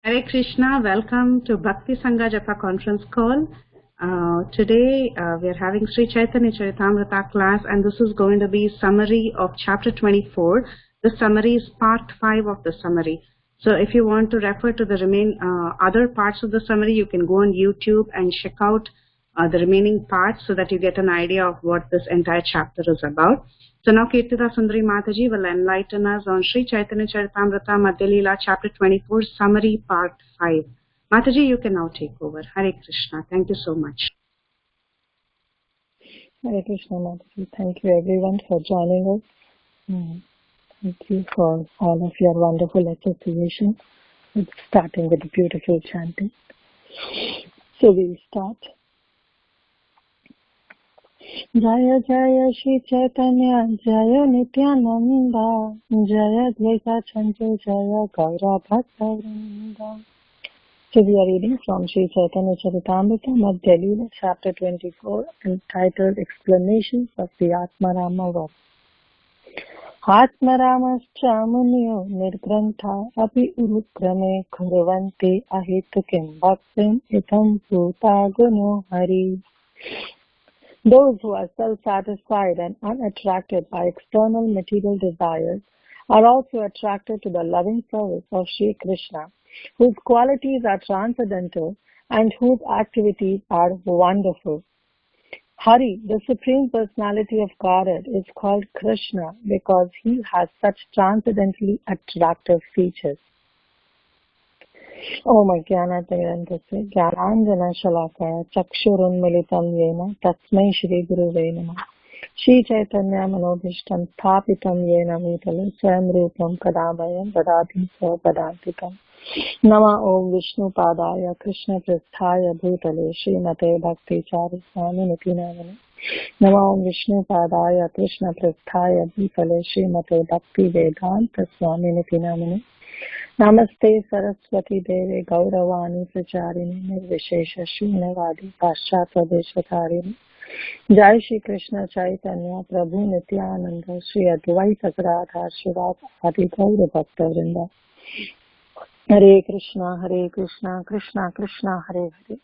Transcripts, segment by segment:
Hare Krishna, welcome to Bhakti Sangha Japa conference call. Today we are having Sri Caitanya Caritamrta class, and this is going to be summary of chapter 24. The summary is part 5 of the summary. So if you want to refer to the other parts of the summary, you can go on YouTube and check out the remaining parts so that you get an idea of what this entire chapter is about. So now Kirtida SundariMataji will enlighten us on Sri Caitanya Caritamrta Madhya Lila chapter 24 summary part 5. Mataji, you can now take over. Hare Krishna. Thank you so much. Hare Krishna, Mataji. Thank you everyone for joining us. Thank you for all of your wonderful associations. It's starting with beautiful chanting. So we'll start. Jaya Jaya Shri Caitanya Jaya Nityananda Jaya Dvaita Chantu Jaya Gaura Bhakta Vrinda. So we are reading from Sri Caitanya Caritamrta Madhya Lila chapter 24 entitled Explanations of the Atmarama Verse. Atmaramascha munyo nirgrantha api urukrame kurvanti ahitukim bhaktim itam bhuta guno hari. Those who are self-satisfied and unattracted by external material desires are also attracted to the loving service of Sri Krishna, whose qualities are transcendental and whose activities are wonderful. Hari, the Supreme Personality of Godhead, is called Krishna because he has such transcendently attractive features. Om Jnanatirandasya Jnananjana Shalakaya Chakshurunmilitam Yena Tasmai Shri Guruve Namah Shri Caitanya Manobhishtam Thapitam Yena Mitale Swayam Rupam Kadamaya Dadati Svapadantikam Nama Om Vishnu Padaya Krishna Prasthaya Bhutale Srimate Bhakti Chari Swami Niti Namane Nama Om Vishnu Padaya Krishna Prasthaya Bhutale Srimate Bhakti Vedanta Swami Niti Namane Namaste Saraswati Deve Gauravani Pracharini Nirvishesha Shunyavadi Paschata Deshatarini Jai Shri Krishna Chaitanya Prabhu Nityananda Shri Advaita Gadadhar Shivas Adi Gaura Bhakta Vrinda. Hare Krishna, Krishna Krishna, Hare Hare,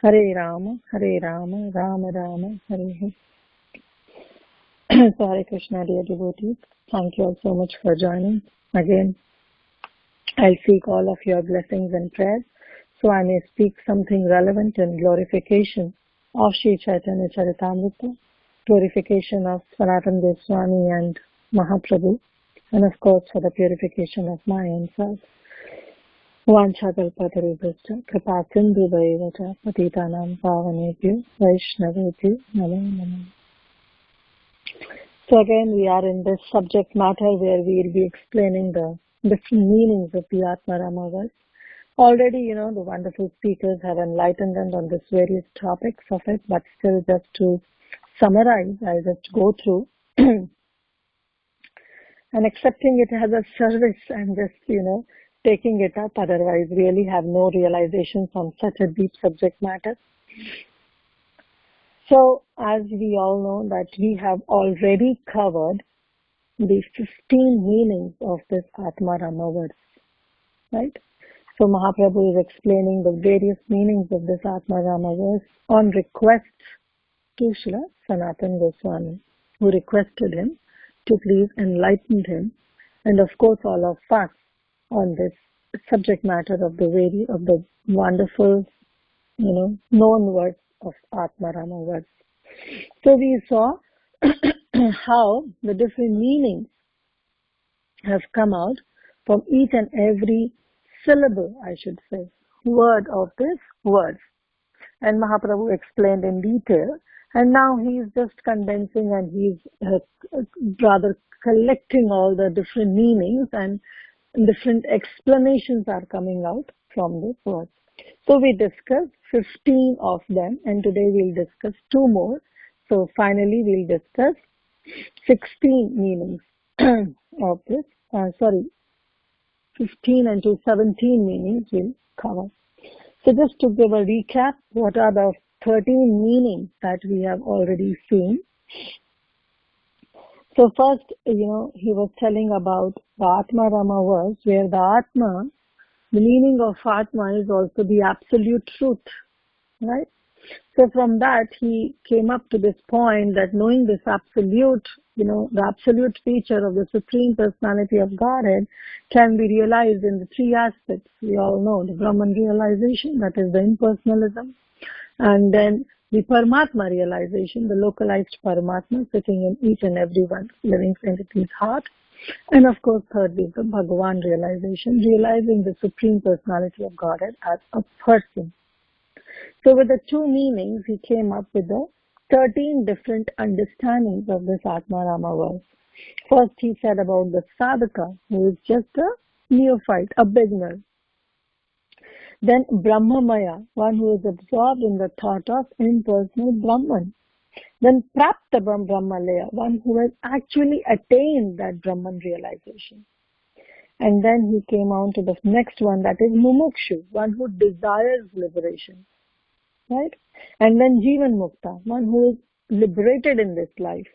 Hare Rama, Rama Rama, Hare Hare. So Hare Krishna, dear devotees, thank you all so much for joining. Again, I'll seek all of your blessings and prayers, so I may speak something relevant in glorification of Sri Caitanya Caritamrta, glorification of Sanatana Goswami and Mahaprabhu, and of course for the purification of my own self. Vanchakalpatarubhascha kripa sindhu bhaivacha patitanam pavanebhyo vaishnavebhyo namo namo. So again we are in this subject matter where we will be explaining the different meanings of the Atmarama verse. Already, the wonderful speakers have enlightened us on this various topics of it, but still just to summarize, I'll just go through and accepting it as a service and just, taking it up, otherwise really have no realizations on such a deep subject matter. So, as we all know that we have already covered the 15 meanings of this Atmarama verse, right? So Mahaprabhu is explaining the various meanings of this Atmarama verse on request to Srila Sanatana Goswami, who requested him to please enlighten him, and of course all of us on this subject matter of the wonderful, known verse of Atmarama verse. So we saw how the different meanings have come out from each and every syllable, I should say, word of this verse. And Mahaprabhu explained in detail, and now he is just condensing and he's rather collecting all the different meanings, and different explanations are coming out from this verse. So we discussed 15 of them, and today we'll discuss 2 more. So finally we'll discuss 16 meanings of this. 15 and to 17 meanings we'll cover. So just to give a recap, what are the 13 meanings that we have already seen? So first, he was telling about the Atmarama verse, where the Atma the meaning of Atma is also the absolute truth, right? So from that, he came up to this point that knowing this absolute, the absolute feature of the Supreme Personality of Godhead can be realized in the three aspects. We all know the Brahman realization, that is the impersonalism, and then the Paramatma realization, the localized Paramatma sitting in each and every one living entity's heart. And of course, thirdly, the Bhagavan realization, realizing the Supreme Personality of Godhead as a person. So with the two meanings, he came up with the 13 different understandings of this Atma Rama verse. First, he said about the sadhaka, who is just a neophyte, a beginner. Then Brahmamaya, one who is absorbed in the thought of impersonal Brahman. Then Prapta Brahmalaya, one who has actually attained that Brahman realization. And then he came on to the next one, that is Mumukshu, one who desires liberation. Right? And then Jivan Mukta, one who is liberated in this life.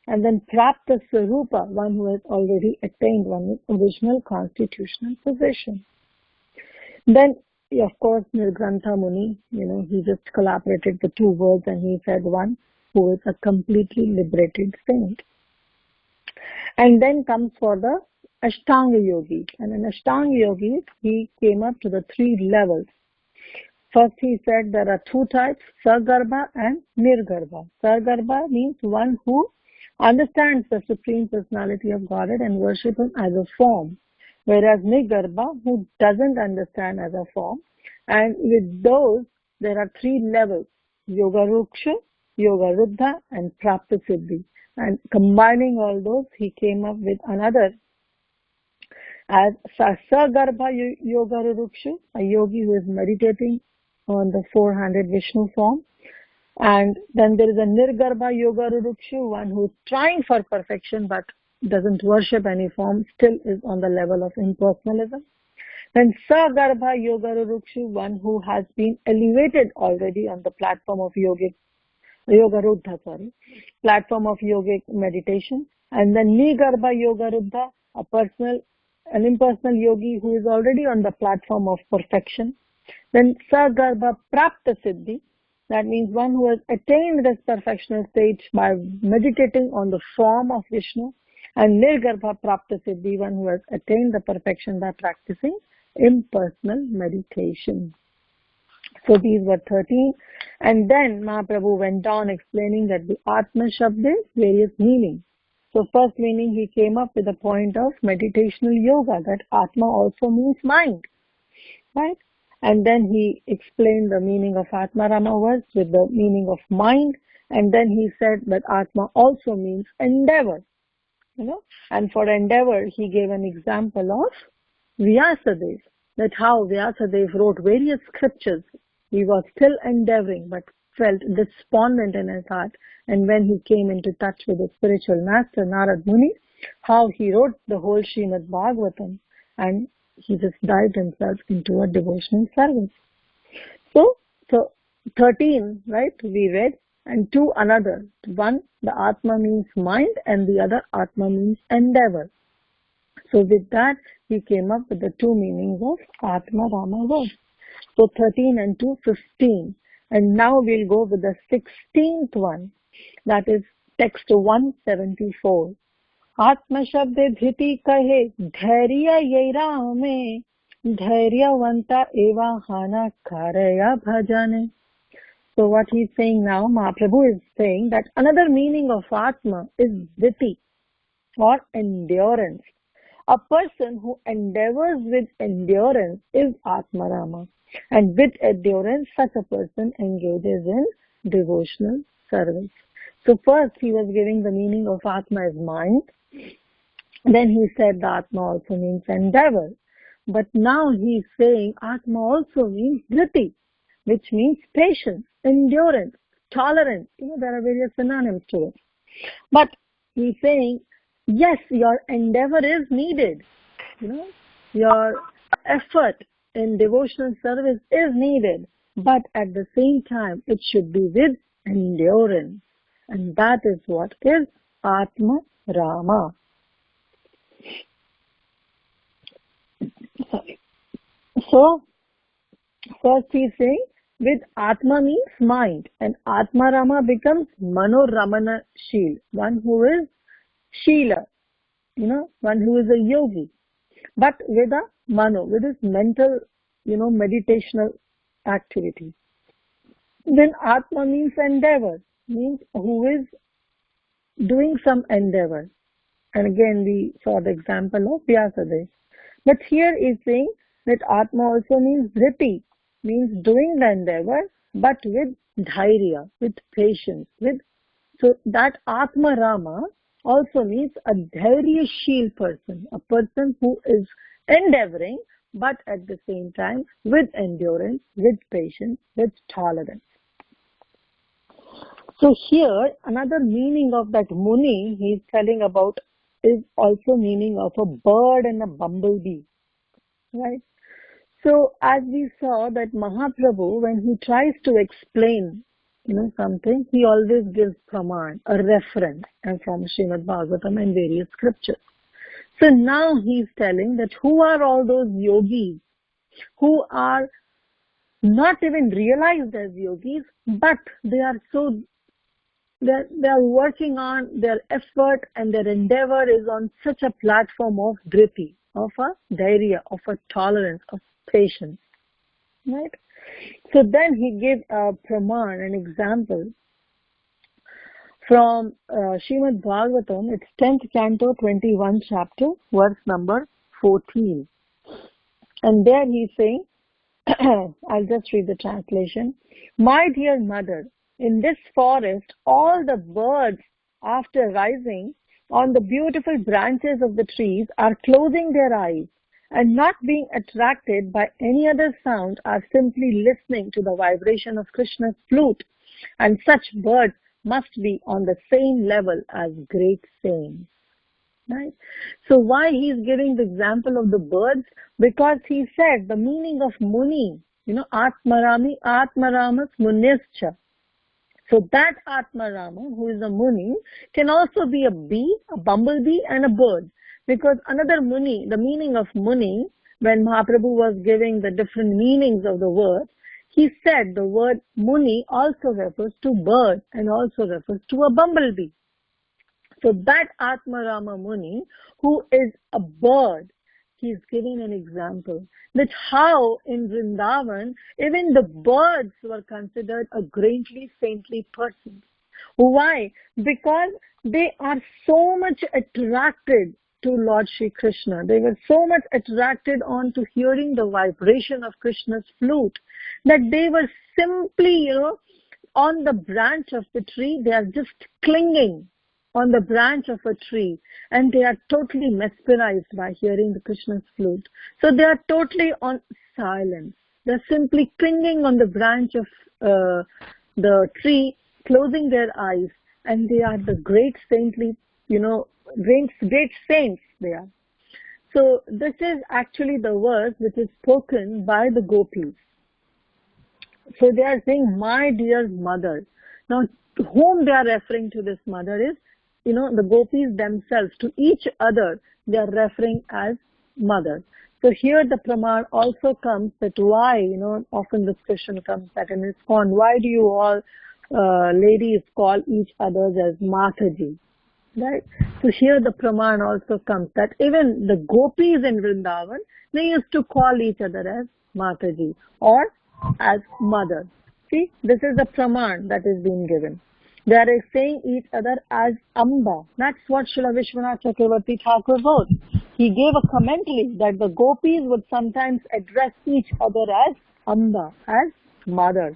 And then Prapta Sarupa, one who has already attained one's original constitutional position. Then, of course, Nirgrantha Muni, he just collaborated the two words and he said one who is a completely liberated saint. And then comes for the Ashtanga Yogi. And in Ashtanga Yogi, he came up to the three levels. First, he said there are two types, Sagarbha and Nirgarbha. Sagarbha means one who understands the Supreme Personality of Godhead and worship Him as a form. Whereas Nirgarbha, who doesn't understand as a form. And with those, there are three levels, Yoga Ruksha, Yoga Ruddha, and Prapta Siddhi. And combining all those, he came up with another as Sagarbha Yoga Ruksha, a yogi who is meditating on the four-handed Vishnu form. And then there is a Nirgarbha Yoga Ruksha, one who is trying for perfection but doesn't worship any form, still is on the level of impersonalism. Then Sagarbha Yoga Ruksha, one who has been elevated already on the platform of Yoga Ruddha, platform of yogic meditation. And then Nigarbha Yoga Ruddha, an impersonal yogi who is already on the platform of perfection. Then Sagarbha Prapta Siddhi, that means one who has attained this perfectional stage by meditating on the form of Vishnu. And Nirgarbha Prapta Siddhi, one who has attained the perfection by practicing impersonal meditation. So these were 13. And then Mahaprabhu went on explaining that the Atma Shabd is various meanings. So first meaning, he came up with a point of meditational yoga, that Atma also means mind. Right? And then he explained the meaning of Atma Rama verse with the meaning of mind. And then he said that Atma also means endeavor. And for endeavor, he gave an example of Vyasadeva, that how Vyasadeva wrote various scriptures. He was still endeavoring but felt despondent in his heart. And when he came into touch with his spiritual master, Narad Muni, how he wrote the whole Srimad Bhagavatam, and he just dived himself into a devotional service. So 13, right, we read, and two another. One, the Atma means mind, and the other Atma means endeavor. So with that, he came up with the two meanings of Atma Rama verse. So 13 and 2, 15. And now we'll go with the 16th one, that is text 174. Atma Shabde Bhiti Kahe Dhairya Yairame Dhairyavanta Eva Hana Karaya Bhajane. So what he's saying now, Mahaprabhu is saying that another meaning of Atma is Dhiti, or endurance. A person who endeavors with endurance is Atma Rama. And with endurance, such a person engages in devotional service. So first he was giving the meaning of Atma as mind. Then he said the Atma also means endeavor. But now he's saying Atma also means Dhriti, which means patience, endurance, tolerance. There are various synonyms to it. But he's saying, yes, your endeavor is needed. Your effort in devotional service is needed. But at the same time, it should be with endurance. And that is what is Atma Rama. So first he's saying with Atma means mind, and Atma Rama becomes Manoramana Sheel, one who is Sheela, one who is a yogi, but with a Mano, with his mental, meditational activity. Then Atma means endeavor, means who is doing some endeavor. And again we saw the example of Vyasadeva. But here is saying that Atma also means Dhriti, means doing the endeavor, but with dhairya, with patience. So that Atma Rama also means a dhairyasheel person, a person who is endeavoring, but at the same time with endurance, with patience, with tolerance. So here another meaning of that Muni he is telling about is also meaning of a bird and a bumblebee, right? So as we saw that Mahaprabhu, when he tries to explain something, he always gives praman, a reference, and from Srimad Bhagavatam and various scriptures. So now he is telling that who are all those yogis who are not even realized as yogis, but they are working on their effort, and their endeavor is on such a platform of dhriti, of a dhairya, of a tolerance, of patience, right? So then he gave a praman, an example from Srimad Bhagavatam. It's 10th canto, 21 chapter, verse number 14. And there he's saying, I'll just read the translation. My dear mother, in this forest, all the birds, after rising on the beautiful branches of the trees, are closing their eyes and not being attracted by any other sound, are simply listening to the vibration of Krishna's flute. And such birds must be on the same level as great saints. Right? So why he is giving the example of the birds? Because he said the meaning of Muni, Atmaramas Munischa. So that Atmarama, who is a Muni, can also be a bee, a bumblebee, and a bird. Because another Muni, the meaning of Muni, when Mahaprabhu was giving the different meanings of the word, he said the word Muni also refers to bird and also refers to a bumblebee. So that Atmarama Muni, who is a bird, he is giving an example that how in Vrindavan, even the birds were considered a greatly saintly person. Why? Because they are so much attracted to Lord Shri Krishna. They were so much attracted on to hearing the vibration of Krishna's flute that they were simply, on the branch of the tree, they are just clinging on the branch of a tree, and they are totally mesmerized by hearing the Krishna's flute. So they are totally on silence. They are simply clinging on the branch of the tree, closing their eyes, and they are the great saintly, great saints they are. So this is actually the verse which is spoken by the gopis. So they are saying, my dear mother. Now, to whom they are referring to this mother is, the gopis themselves. To each other, they are referring as mother. So here the praman also comes that why, often this question comes that in ISKCON, why do you all ladies call each other as Mataji? Right? So here the praman also comes that even the gopis in Vrindavan, they used to call each other as Mataji or as mother. See, this is the praman that is being given. They are saying each other as Amba. That's what Srila Vishwanath Chakravarti Thakur wrote. He gave a commentary that the gopis would sometimes address each other as Amba, as mother.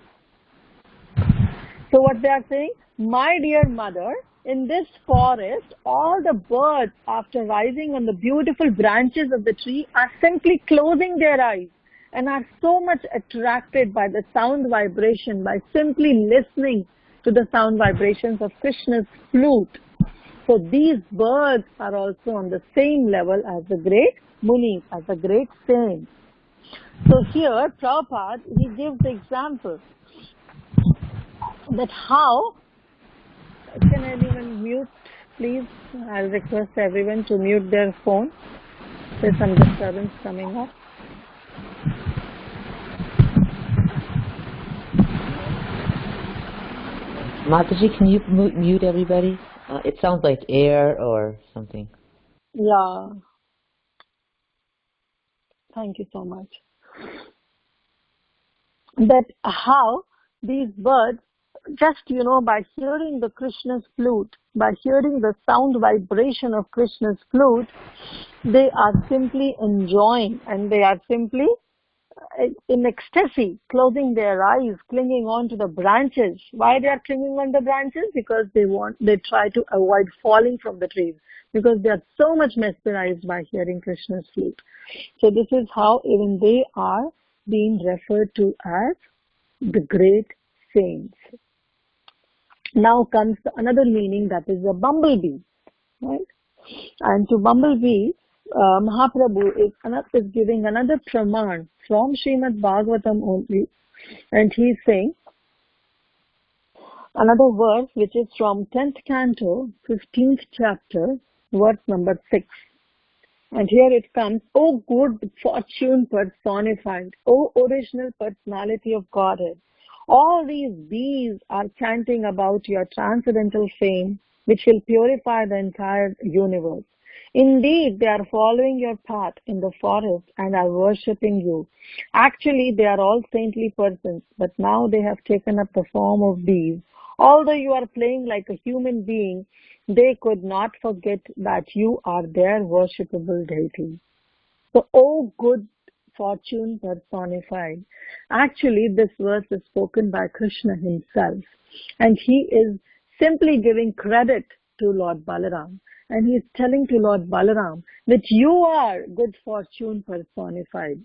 So what they are saying, my dear mother, in this forest, all the birds, after rising on the beautiful branches of the tree, are simply closing their eyes and are so much attracted by the sound vibration, by simply listening to the sound vibrations of Krishna's flute. So these birds are also on the same level as the great Munis, as the great saints. So here, Prabhupada, he gives the example that how, can anyone mute, please? I'll request everyone to mute their phone. There's some disturbance coming up. Mataji, can you mute everybody? It sounds like air or something. Yeah. Thank you so much. That how these birds, just, by hearing the Krishna's flute, by hearing the sound vibration of Krishna's flute, they are simply enjoying, and they are simply in ecstasy, closing their eyes, clinging on to the branches. Why they are clinging on the branches? Because they try to avoid falling from the trees, because they are so much mesmerized by hearing Krishna's flute. So this is how even they are being referred to as the great saints. Now comes another meaning, that is a bumblebee, right? And to bumblebee, Mahaprabhu is giving another praman from Srimad Bhagavatam only, and he is saying another verse which is from 10th canto, 15th chapter, verse number 6. And here it comes, O good fortune personified, O original personality of Godhead, all these bees are chanting about your transcendental fame, which will purify the entire universe. Indeed, they are following your path in the forest and are worshipping you. Actually, they are all saintly persons, but now they have taken up the form of bees. Although you are playing like a human being, they could not forget that you are their worshipable deity. So, oh good fortune personified. Actually, this verse is spoken by Krishna himself, and he is simply giving credit to Lord Balaram. And he is telling to Lord Balaram that you are good fortune personified.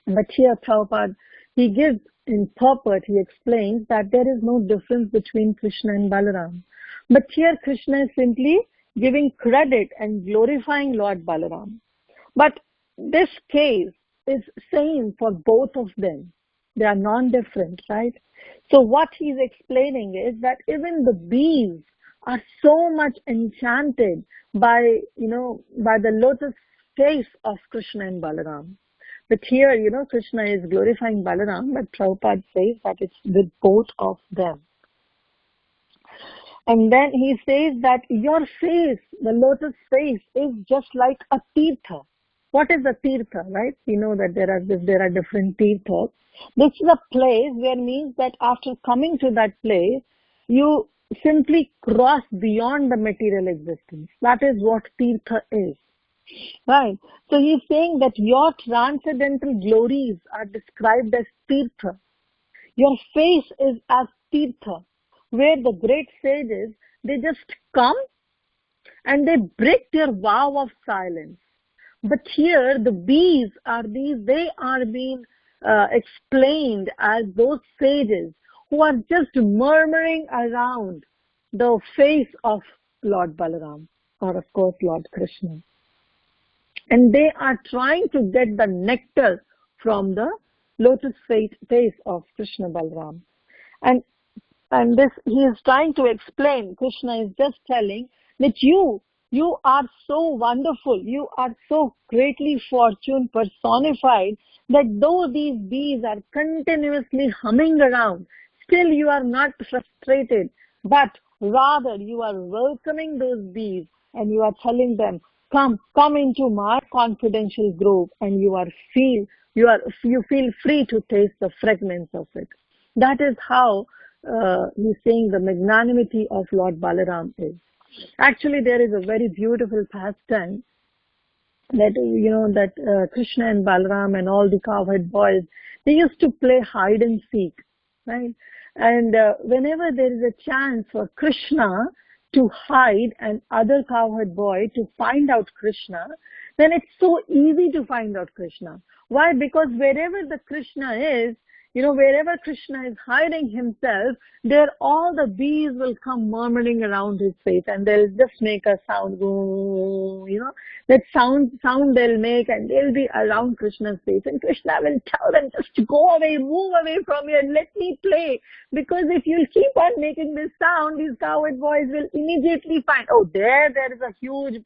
But here Prabhupada, he gives in purport, he explains that there is no difference between Krishna and Balaram. But here Krishna is simply giving credit and glorifying Lord Balaram. But this case is same for both of them. They are non-different, right? So what he is explaining is that even the bees are so much enchanted by the lotus face of Krishna and Balaram. But here, Krishna is glorifying Balaram, but Prabhupada says that it's with both of them. And then he says that your face, the lotus face, is just like a tirtha. What is a tirtha, right? We know that there are different tirthas. This is a place where means that after coming to that place, you simply cross beyond the material existence. That is what tirtha is. Right. So he's saying that your transcendental glories are described as tirtha. Your face is as tirtha, where the great sages, they just come and they break their vow of silence. But here the bees they are being explained as those sages who are just murmuring around the face of Lord Balaram, or of course Lord Krishna. And they are trying to get the nectar from the lotus face of Krishna Balaram. And this, he is trying to explain, Krishna is just telling that you are so wonderful, you are so greatly fortune personified, that though these bees are continuously humming around, still you are not frustrated, but rather you are welcoming those bees and you are telling them, come into my confidential grove, and you feel free to taste the fragrance of it. That is how he's saying the magnanimity of Lord Balaram is. Actually, there is a very beautiful pastime that Krishna and Balaram and all the cowherd boys, they used to play hide and seek, right? And whenever there is a chance for Krishna to hide and other cowherd boy to find out Krishna, then it's so easy to find out Krishna. Why? Because wherever the Krishna is, wherever Krishna is hiding himself, there all the bees will come murmuring around his face, and they'll just make a sound, that sound they'll make, and they'll be around Krishna's face, and Krishna will tell them, just go away, move away from here, and let me play, because if you'll keep on making this sound, these cowherd boys will immediately find, oh, there is a huge,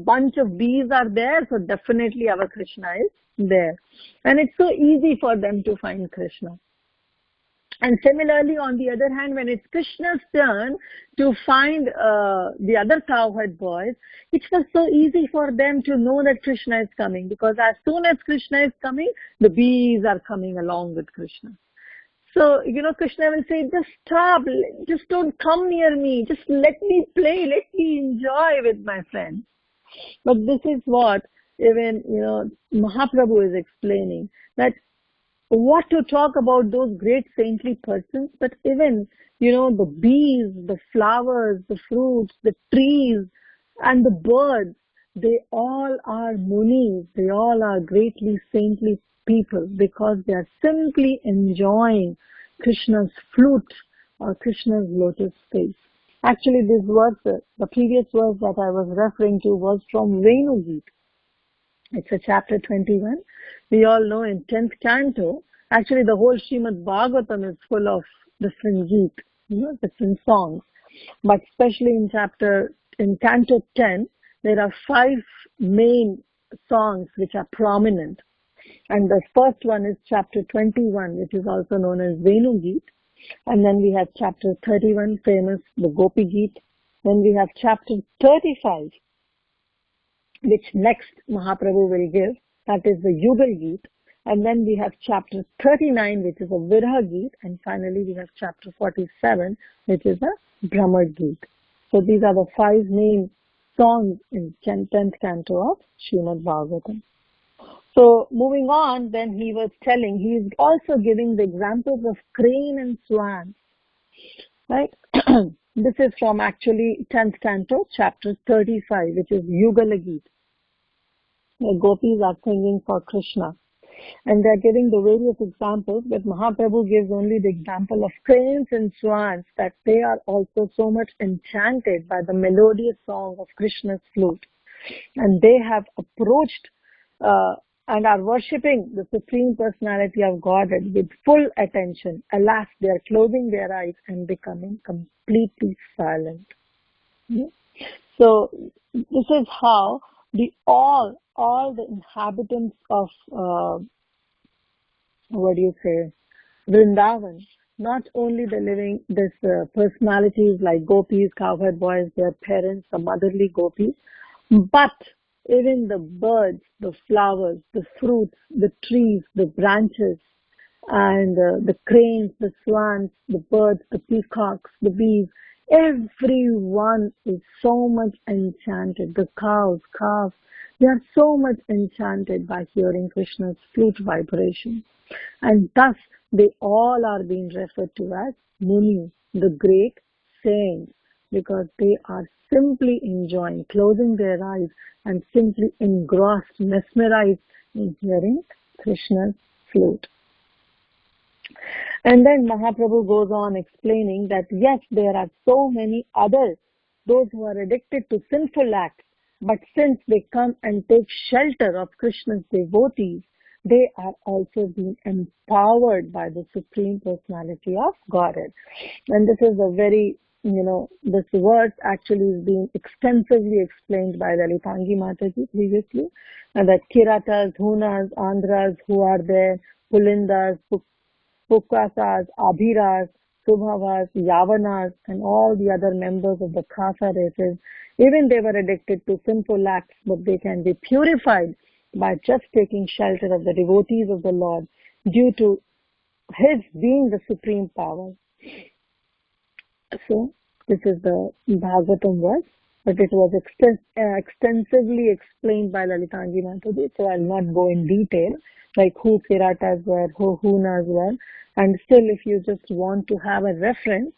bunch of bees are there, so definitely our Krishna is there. And it's so easy for them to find Krishna. And similarly, on the other hand, when it's Krishna's turn to find the other cowherd boys, it was so easy for them to know that Krishna is coming, because as soon as Krishna is coming, the bees are coming along with Krishna. So, Krishna will say, just stop, just don't come near me, just let me play, let me enjoy with my friends. But this is what even, Mahaprabhu is explaining, that what to talk about those great saintly persons, but even, the bees, the flowers, the fruits, the trees, and the birds, they all are munis, they all are greatly saintly people, because they are simply enjoying Krishna's flute or Krishna's lotus face. Actually, this verse, the previous verse that I was referring to, was from Venu Geet. It's a chapter 21. We all know in 10th canto, actually the whole Srimad Bhagavatam is full of different geet, different songs. But especially in canto 10, there are 5 main songs which are prominent. And the first one is chapter 21, which is also known as Venu Geet. And then we have chapter 31, famous, the Gopi Geet. Then we have chapter 35, which next Mahaprabhu will give, that is the Yugal Geet. And then we have chapter 39, which is a Virha Geet. And finally we have chapter 47, which is a Brahmad Geet. So these are the 5 main songs in 10th canto of Srimad Bhagavatam. So moving on, then he was telling, he is also giving the examples of crane and swan. Right? This is from actually 10th canto, chapter 35, which is Yugala Geet. The gopis are singing for Krishna. And they are giving the various examples, but Mahaprabhu gives only the example of cranes and swans, that they are also so much enchanted by the melodious song of Krishna's flute. And they have approached and are worshipping the Supreme Personality of Godhead with full attention. Alas, they are closing their eyes and becoming completely silent. So this is how all the inhabitants of Vrindavan, not only the living personalities like gopis, cowherd boys, their parents, the motherly gopis, but even the birds, the flowers, the fruits, the trees, the branches, and the cranes, the swans, the birds, the peacocks, the bees, everyone is so much enchanted. The cows, calves, they are so much enchanted by hearing Krishna's flute vibration. And thus, they all are being referred to as Muni, the great saints, because they are simply enjoying, closing their eyes, and simply engrossed, mesmerized in hearing Krishna's flute. And then Mahaprabhu goes on explaining that yes, there are so many others, those who are addicted to sinful acts, but since they come and take shelter of Krishna's devotees, they are also being empowered by the Supreme Personality of Godhead. And this is a very, this verse actually is being extensively explained by SundariMataji previously, and that Kiratas, Hunas, Andhras who are there, Pulindas, Pukasas, Abhiras, Subhavas, Yavanas, and all the other members of the Khasa races, even they were addicted to sinful acts, but they can be purified by just taking shelter of the devotees of the Lord due to His being the supreme power. So, this is the Bhagavatam verse, but it was extensively explained by SundariMataji, so I'll not go in detail, like who Kiratas were, who Hunas were. And still, if you just want to have a reference,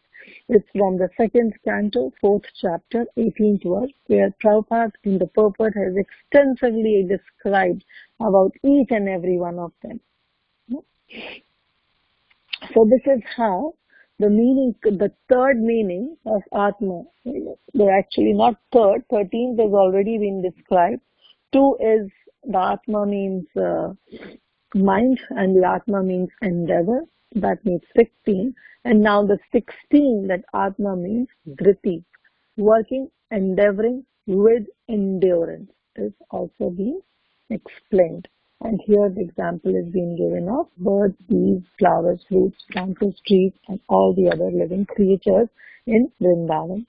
it's from the 2nd canto, 4th chapter, 18th verse, where Prabhupada in the purport has extensively described about each and every one of them. So this is how the meaning, the third meaning of Atma, they're actually not third, 13th has already been described. 2 is the Atma means mind, and the Atma means endeavor. That means 16. And now the 16, that Atma means Dhriti, working, endeavoring with endurance, is also being explained. And here the example is being given of birds, bees, flowers, fruits, branches, trees, and all the other living creatures in Vrindavan.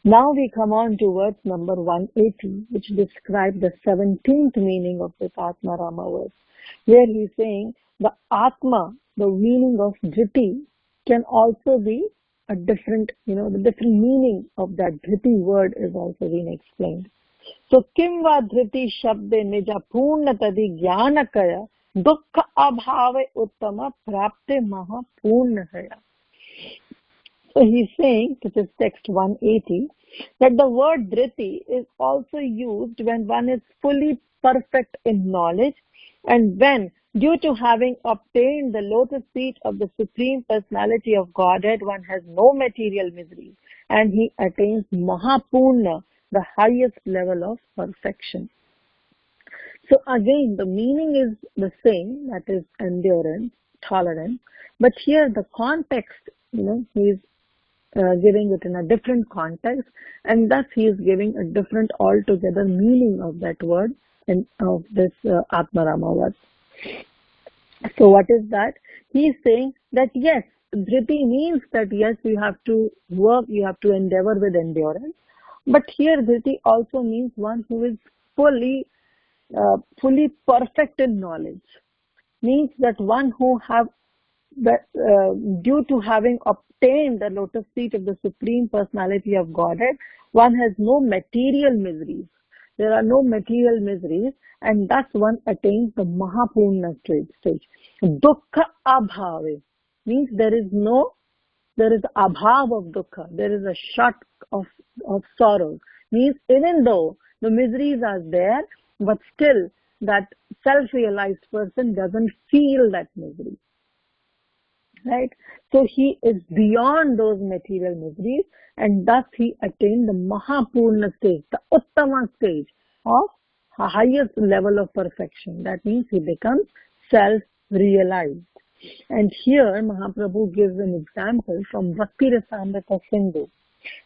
Now we come on to verse number 180, which describes the 17th meaning of this Atma Rama verse, where he is saying the Atma, the meaning of Dhriti, can also be a different, the different meaning of that Dhriti word is also being explained. So, kim va dhriti shabde nija purna tadi jnanakaya dukkha abhave uttama prapte maha purna haya. So he's saying, which is text 180, that the word dhriti is also used when one is fully perfect in knowledge and when, due to having obtained the lotus feet of the Supreme Personality of Godhead, one has no material misery and he attains Mahapurna, the highest level of perfection. So again, the meaning is the same, that is endurance, tolerance, but here the context, he is giving it in a different context, and thus he is giving a different altogether meaning of that word and of this Atma Rama verse. So what is that? He is saying that yes, Dhriti means that yes, you have to work, you have to endeavor with endurance. But here Dhriti also means one who is fully perfect in knowledge. Means that one who have, due to having obtained the lotus feet of the Supreme Personality of Godhead, one has no material miseries. There are no material miseries, and thus one attains the Mahapurna stage. Dukkha abhave means there is abhav of dukkha. There is a shut of sorrow. Means even though the miseries are there, but still that self-realized person doesn't feel that misery. Right? So he is beyond those material miseries, and thus he attained the Mahapurna stage, the Uttama stage of the highest level of perfection. That means he becomes self-realized. And here Mahaprabhu gives an example from Bhakti Rasamrita Sindhu.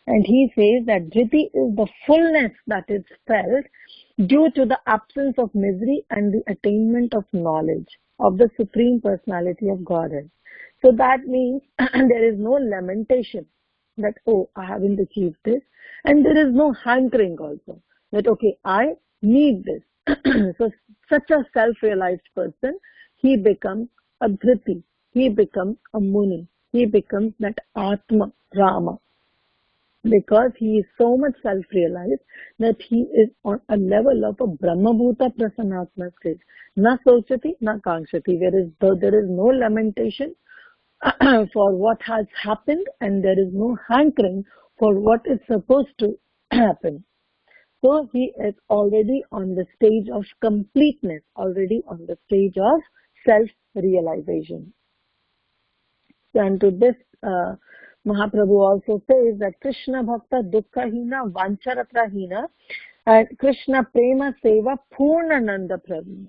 And he says that Dhriti is the fullness that is felt due to the absence of misery and the attainment of knowledge of the Supreme Personality of Godhead. So that means there is no lamentation that, oh, I haven't achieved this. And there is no hankering also that, okay, I need this. So such a self-realized person, he becomes a Dhriti, he becomes a Muni, he becomes that Atma Rama. Because he is so much self-realized that he is on a level of a Brahmabhuta Prasanatma stage. Na sochati, na kankshati. There is no lamentation for what has happened, and there is no hankering for what is supposed to happen. So he is already on the stage of completeness, already on the stage of self-realization. And to this, Mahaprabhu also says that Krishna Bhakta Dukkha Hina Vancharatra Hina and Krishna Prema Seva Purna Nanda Pravina.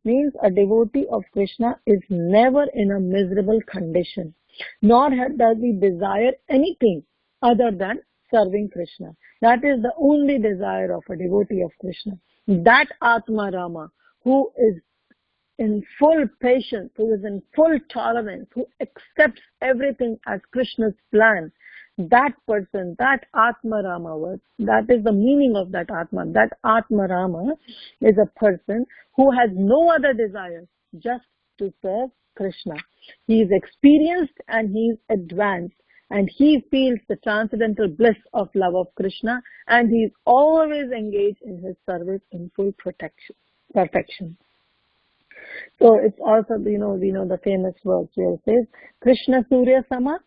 Means a devotee of Krishna is never in a miserable condition, nor does he desire anything other than serving Krishna. That is the only desire of a devotee of Krishna. That Atma Rama, who is in full patience, who is in full tolerance, who accepts everything as Krishna's plan, that person, that Atma Rama, that is the meaning of that Atma. That Atma Rama is a person who has no other desire, just to serve Krishna. He is experienced and he is advanced, and he feels the transcendental bliss of love of Krishna, and he is always engaged in his service in full perfection. So it's also, we know the famous verse where it says, Krishna Surya Sama,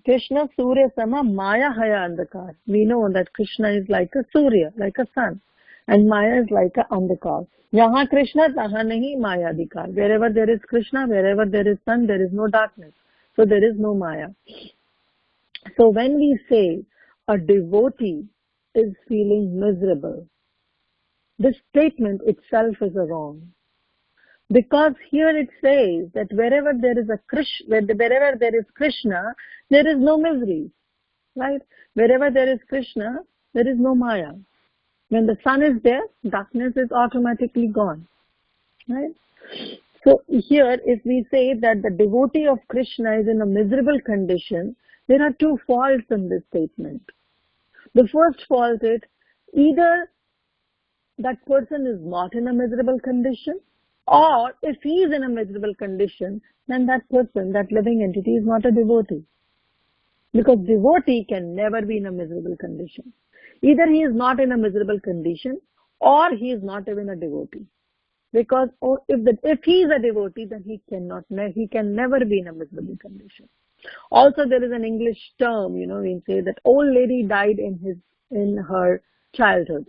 Krishna Surya Sama, Maya Haya Andhakar. We know that Krishna is like a Surya, like a sun, and Maya is like a Andhakar. Yaha Krishna, taha nahi Maya Adhikar. Wherever there is Krishna, wherever there is sun, there is no darkness. So there is no Maya. So when we say a devotee is feeling miserable, this statement itself is wrong. Because here it says that wherever there is Krishna, there is no misery, right? Wherever there is Krishna, there is no Maya. When the sun is there, darkness is automatically gone. Right? So here, if we say that the devotee of Krishna is in a miserable condition, there are two faults in this statement. The first fault is either that person is not in a miserable condition, or if he is in a miserable condition, then that person, that living entity, is not a devotee. Because devotee can never be in a miserable condition. Either he is not in a miserable condition, or he is not even a devotee. Because if he is a devotee, then he can never be in a miserable condition. Also, there is an English term, we say that old lady died in her childhood.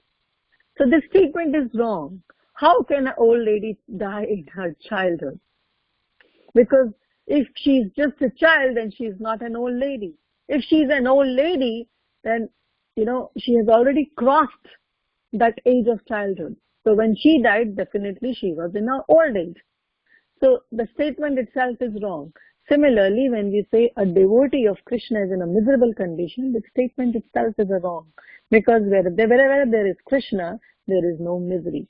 So this statement is wrong. How can an old lady die in her childhood? Because if she's just a child, then she's not an old lady. If she's an old lady, then, she has already crossed that age of childhood. So when she died, definitely she was in her old age. So the statement itself is wrong. Similarly, when we say a devotee of Krishna is in a miserable condition, the statement itself is wrong. Because wherever there is Krishna, there is no misery.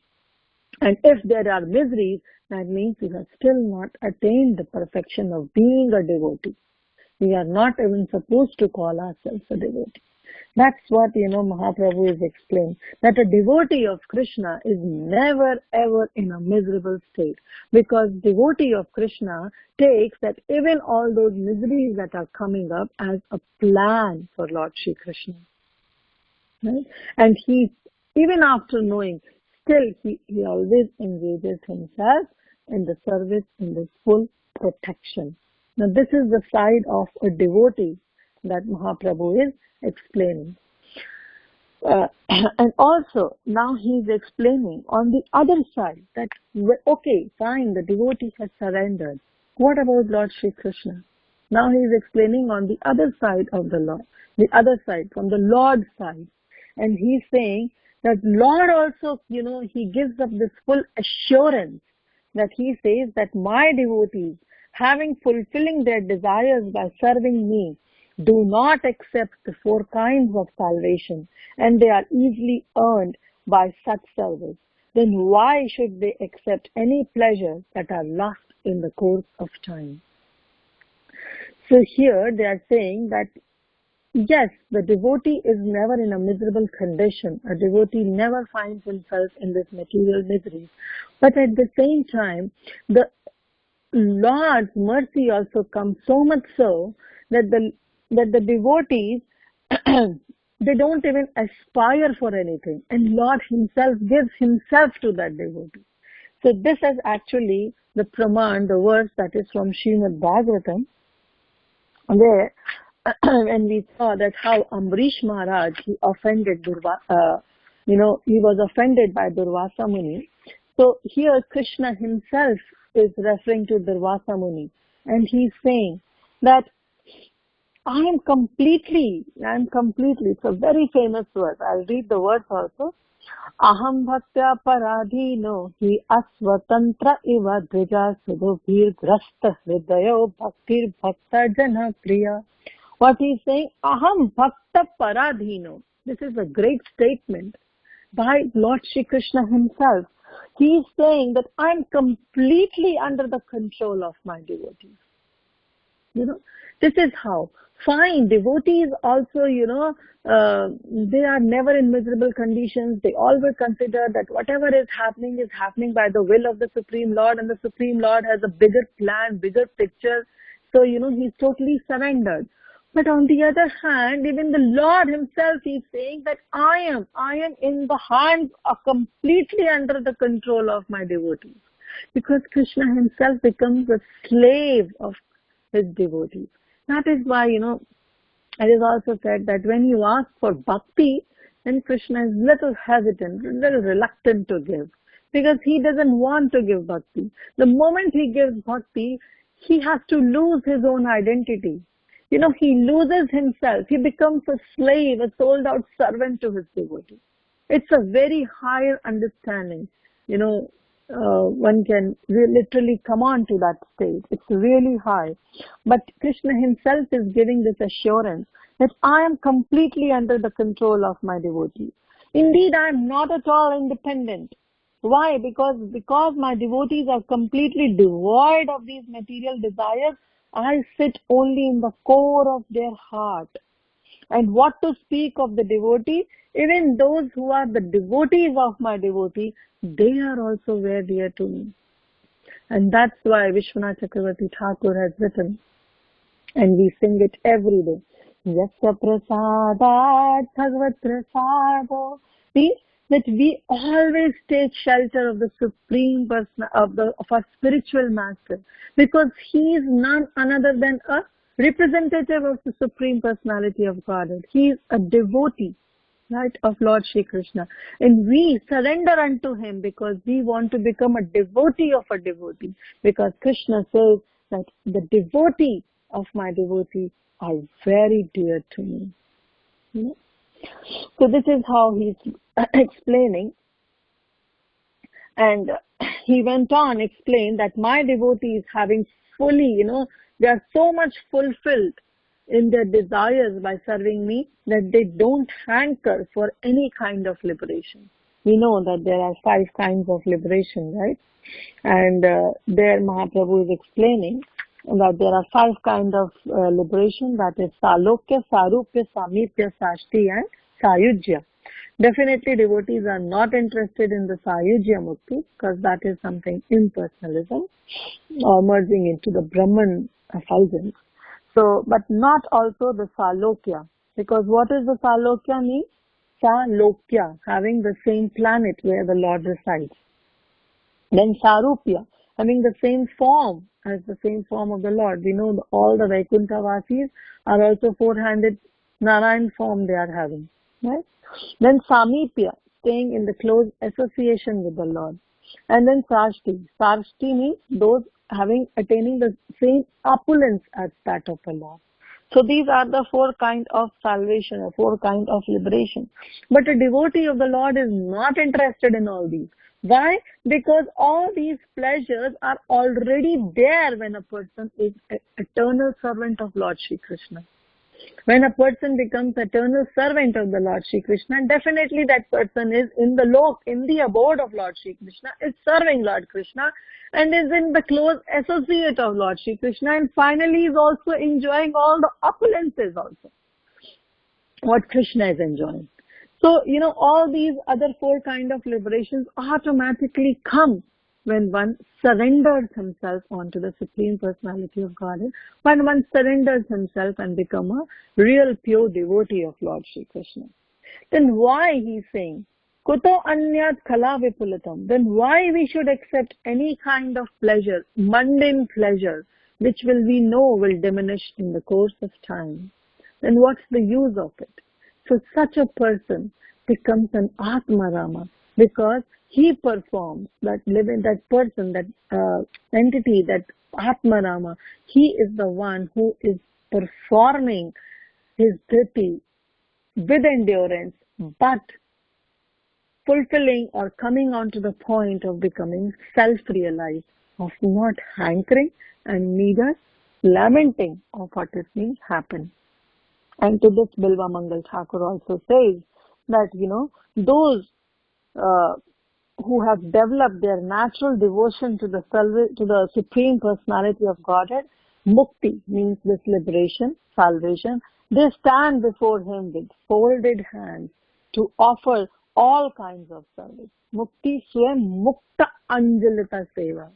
And if there are miseries, that means we have still not attained the perfection of being a devotee. We are not even supposed to call ourselves a devotee. That's what, Mahaprabhu is explaining, that a devotee of Krishna is never ever in a miserable state. Because devotee of Krishna takes that even all those miseries that are coming up as a plan for Lord Shri Krishna. Right? And he, even after knowing, still he always engages himself in the service, in the full protection. Now this is the side of a devotee that Mahaprabhu is explaining. And also, now he is explaining on the other side that, okay, fine, the devotee has surrendered. What about Lord Shri Krishna? Now he is explaining on the other side of the Lord, the other side, from the Lord's side. And he's saying that Lord also, he gives up this full assurance that he says that my devotees, fulfilling their desires by serving me, do not accept the four kinds of salvation, and they are easily earned by such service. Then why should they accept any pleasures that are lost in the course of time? So here they are saying that yes, the devotee is never in a miserable condition. A devotee never finds himself in this material misery. But at the same time, the Lord's mercy also comes so much so that the devotees, they don't even aspire for anything. And Lord himself gives himself to that devotee. So this is actually the Praman, the verse that is from Srimad Bhagavatam, where when we saw that how Amrish Maharaj, he offended he was offended by Durvasa Muni. So here Krishna himself is referring to Durvasa Muni, and he's saying that I am completely, it's a very famous verse. I'll read the verse also. Aham bhaktya paradhino hi asvatantra iva dvija sudhobhir grasta hridayo bhaktir bhakta jana priya. What he's saying, aham bhakta paradhino. This is a great statement by Lord Shri Krishna himself. He is saying that I'm completely under the control of my devotees. This is how. Fine, devotees also, they are never in miserable conditions. They always consider that whatever is happening by the will of the Supreme Lord, and the Supreme Lord has a bigger plan, bigger picture. So, he's totally surrendered. But on the other hand, even the Lord himself is saying that I am in the hands completely under the control of my devotees. Because Krishna himself becomes a slave of his devotees. That is why, it is also said that when you ask for bhakti, then Krishna is little hesitant, little reluctant to give. Because he doesn't want to give bhakti. The moment he gives bhakti, he has to lose his own identity. He loses himself. He becomes a slave, a sold out servant to his devotee. It's a very higher understanding. One can literally come on to that state. It's really high. But Krishna himself is giving this assurance that I am completely under the control of my devotees. Indeed, I am not at all independent. Why? Because my devotees are completely devoid of these material desires, I sit only in the core of their heart. And what to speak of the devotee? Even those who are the devotees of my devotee, they are also very dear to me. And that's why Vishwanath Chakravarti Thakur has written, and we sing it every day. Yasya prasadat bhagavat prasado. Means that we always take shelter of the Supreme Person, of our spiritual Master, because he is none other than a representative of the Supreme Personality of Godhead. He is a devotee, right, of Lord Shri Krishna. And we surrender unto him because we want to become a devotee of a devotee. Because Krishna says that the devotee of my devotee are very dear to me. So this is how he's explaining. And he went on explain that my devotees having fully, they are so much fulfilled in their desires by serving me that they don't hanker for any kind of liberation. We know that there are 5 kinds of liberation, right? And there Mahaprabhu is explaining that there are 5 kinds of liberation, that is Salokya, Sarupya, Samipya, Sashti and Sayujya. Definitely devotees are not interested in the Sayujya Mukti because that is something impersonalism or merging into the Brahman effulgence. So, but not also the Salokya, because what is the Salokya mean? Salokya, having the same planet where the Lord resides. Then Sarupya, having the same form as the same form of the Lord. We know all the Vaikuntha Vasis are also 4-handed Narayan form they are having. Right? Then Samipya, staying in the close association with the Lord. And then Sashti. Sashti means those attaining the same opulence as that of the Lord. So these are the 4 kinds of salvation or 4 kinds of liberation. But a devotee of the Lord is not interested in all these. Why? Because all these pleasures are already there when a person is an eternal servant of Lord Shri Krishna. When a person becomes eternal servant of the Lord Shri Krishna, definitely that person is in the abode of Lord Shri Krishna, is serving Lord Krishna and is in the close associate of Lord Shri Krishna, and finally is also enjoying all the opulences also, what Krishna is enjoying. So, all these other 4 kinds of liberations automatically come when one surrenders himself onto the Supreme Personality of Godhead, when one surrenders himself and become a real pure devotee of Lord Shri Krishna. Then why he's saying, Kuto anyat khala vipulatam, then why we should accept any kind of pleasure, mundane pleasure, which we know will diminish in the course of time. Then what's the use of it? So such a person becomes an Atmarama because he performs that person, that entity, that Atmarama. He is the one who is performing his duty with endurance, but fulfilling or coming on to the point of becoming self-realized, of not hankering and neither lamenting of what is being happened. And to this Bilva Mangal Thakur also says that, those who have developed their natural devotion to the Supreme Personality of Godhead, Mukti means this liberation, salvation, they stand before him with folded hands to offer all kinds of service. Mukti swayam mukta anjalita seva.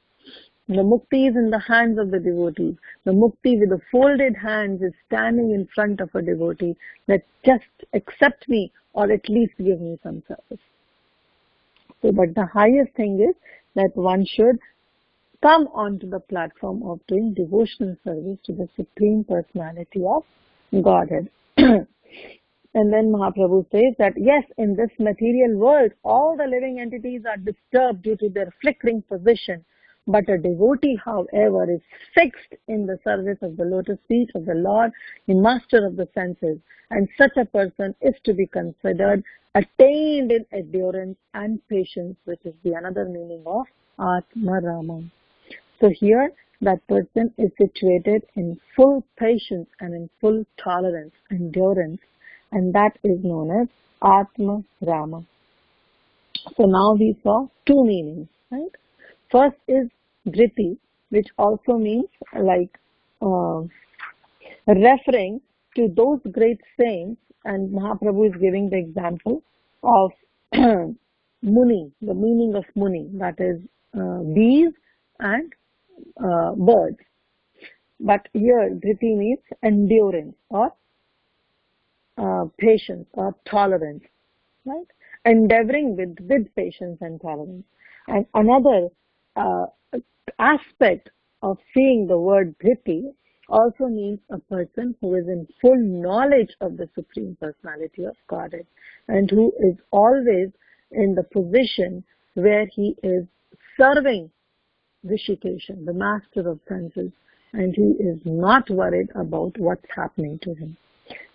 The mukti is in the hands of the devotee. The mukti with the folded hands is standing in front of a devotee that just accept me or at least give me some service. So, but the highest thing is that one should come onto the platform of doing devotional service to the Supreme Personality of Godhead. And then Mahaprabhu says that yes, in this material world, all the living entities are disturbed due to their flickering position. But a devotee, however, is fixed in the service of the lotus feet of the Lord, the master of the senses. And such a person is to be considered attained in endurance and patience, which is the another meaning of Atmarama. So here, that person is situated in full patience and in full tolerance, endurance, and that is known as Atma Rama. So now we saw two meanings, right? First is Dhriti, which also means like referring to those great saints, and Mahaprabhu is giving the example of Muni, the meaning of Muni, that is bees and birds. But here Dhriti means endurance or patience or tolerance, right? Endeavoring with patience and tolerance. And another aspect of seeing the word Dhriti also means a person who is in full knowledge of the Supreme Personality of Godhead and who is always in the position where he is serving Rishikesha, the master of senses, and he is not worried about what's happening to him.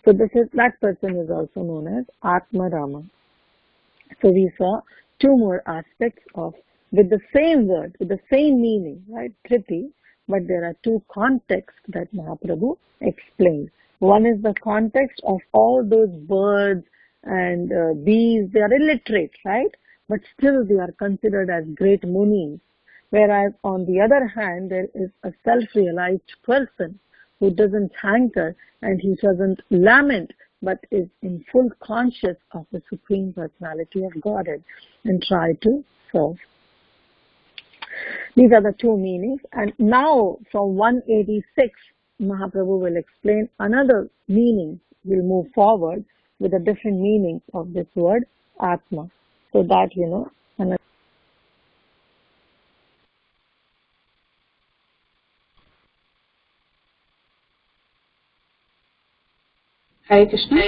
So that person is also known as Atma Rama. So we saw two more aspects of with the same word, with the same meaning, right? Dhriti, but there are two contexts that Mahaprabhu explained. One is the context of all those birds and bees. They are illiterate, right? But still they are considered as great munis. Whereas on the other hand, there is a self-realized person who doesn't hanker and he doesn't lament, but is in full conscious of the Supreme Personality of Godhead and try to serve. These are the two meanings. And now from 186, Mahaprabhu will explain another meaning. We'll move forward with a different meaning of this word, Atma. So that, another. Hare Krishna.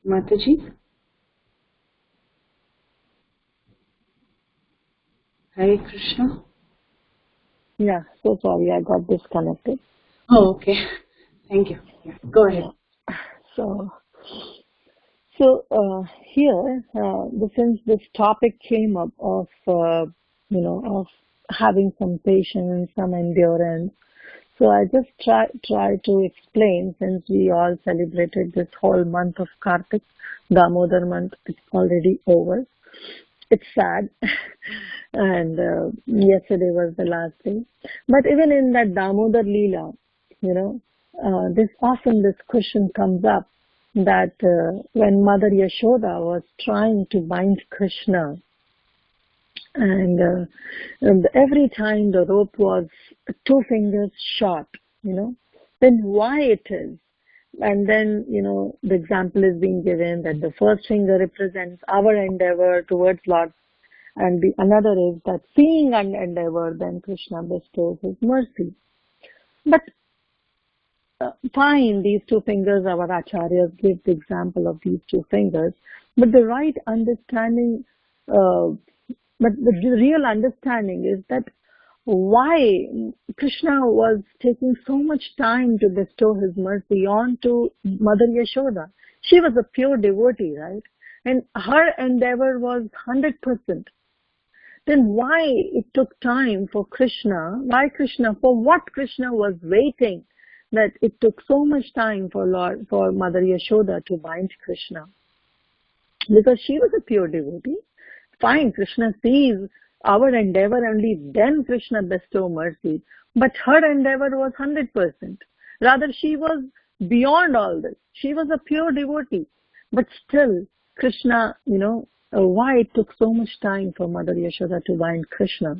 Mataji. Hare Krishna. Yeah, so sorry, I got disconnected. Oh, okay. Thank you. Yeah, go ahead. So here, since this topic came up of, of having some patience, some endurance, so I just try to explain, since we all celebrated this whole month of Kartik, Damodar month, it's already over. It's sad. And yesterday was the last day. But even in that Damodar Lila, this question comes up that when Mother Yashoda was trying to bind Krishna, and every time the rope was 2 fingers short, then why it is? And then, the example is being given that the first finger represents our endeavor towards Lord, and the another is that seeing an endeavor, then Krishna bestows his mercy. But fine, these 2 fingers, our acharyas give the example of these 2 fingers, but the right understanding, but the real understanding is that why Krishna was taking so much time to bestow his mercy on to Mother Yashoda. She was a pure devotee, right? And her endeavor was 100%. Then why it took time for Krishna? For what Krishna was waiting, that it took so much time for Mother Yashoda to bind Krishna? Because she was a pure devotee. Fine, Krishna sees our endeavor, only then Krishna bestow mercy. But her endeavor was 100%. Rather, she was beyond all this. She was a pure devotee. But still, Krishna, why it took so much time for Mother Yashoda to bind Krishna?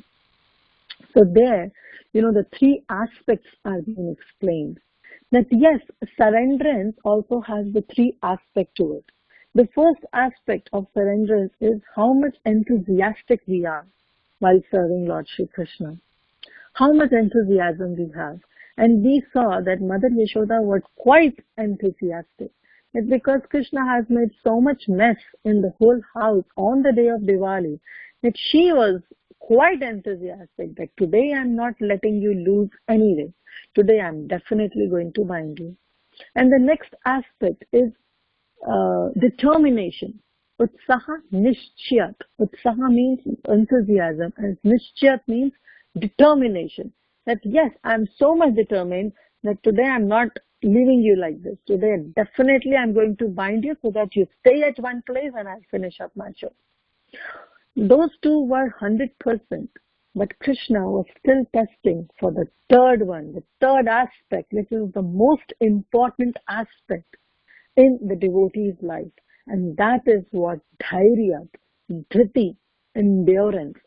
So there, the 3 aspects are being explained. That yes, surrenderance also has the 3 aspects to it. The first aspect of surrenderance is how much enthusiastic we are while serving Lord Shri Krishna. How much enthusiasm we have. And we saw that Mother Yashoda was quite enthusiastic. It's because Krishna has made so much mess in the whole house on the day of Diwali that she was quite enthusiastic that today I'm not letting you lose anyway. Today I'm definitely going to bind you. And the next aspect is determination. Utsaha Nishchyat. Utsaha means enthusiasm and Nishchyat means determination. That yes, I'm so much determined that today I'm not leaving you like this. Today definitely I'm going to bind you so that you stay at one place and I'll finish up my show. Those two were 100%, but Krishna was still testing for the third one, the third aspect, which is the most important aspect in the devotee's life. And that is what dhairya, dhriti, endurance,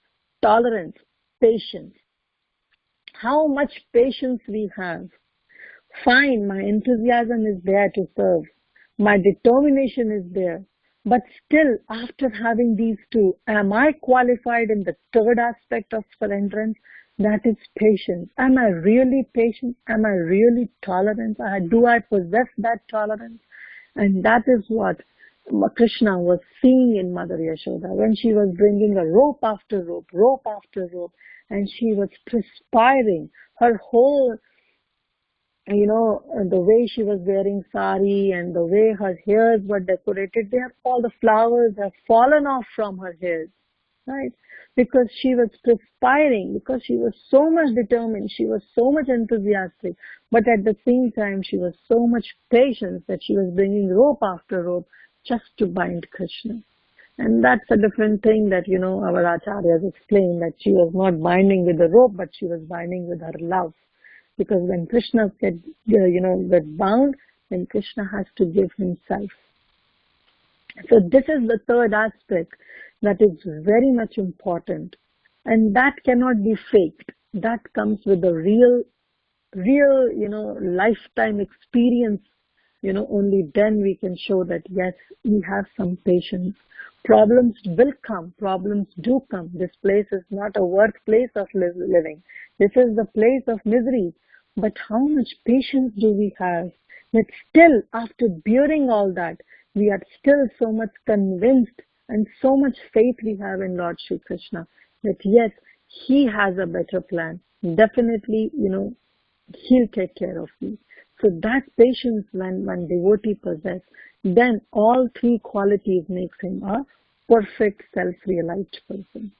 tolerance, patience. How much patience we have. Fine, my enthusiasm is there to serve. My determination is there. But still, after having these two, am I qualified in the third aspect of surrenderance? That is patience. Am I really patient? Am I really tolerant? Do I possess that tolerance? And that is what Krishna was seeing in Mother Yashoda when she was bringing a rope after rope, and she was perspiring. Her whole, the way she was wearing sari and the way her hairs were decorated, all the flowers have fallen off from her hairs, right? Because she was perspiring, because she was so much determined, she was so much enthusiastic, but at the same time she was so much patient that she was bringing rope after rope just to bind Krishna. And that's a different thing that, our acharyas explain, that she was not binding with the rope, but she was binding with her love. Because when Krishna get bound, then Krishna has to give himself. So this is the third aspect that is very much important. And that cannot be faked. That comes with a real, lifetime experience. Only then we can show that, yes, we have some patience. Problems will come. Problems do come. This place is not a workplace of living. This is the place of misery. But how much patience do we have? That still, after bearing all that, we are still so much convinced and so much faith we have in Lord Shri Krishna that yes, He has a better plan. Definitely, He'll take care of me. So that patience when devotee possess, then all three qualities makes him a perfect self-realized person.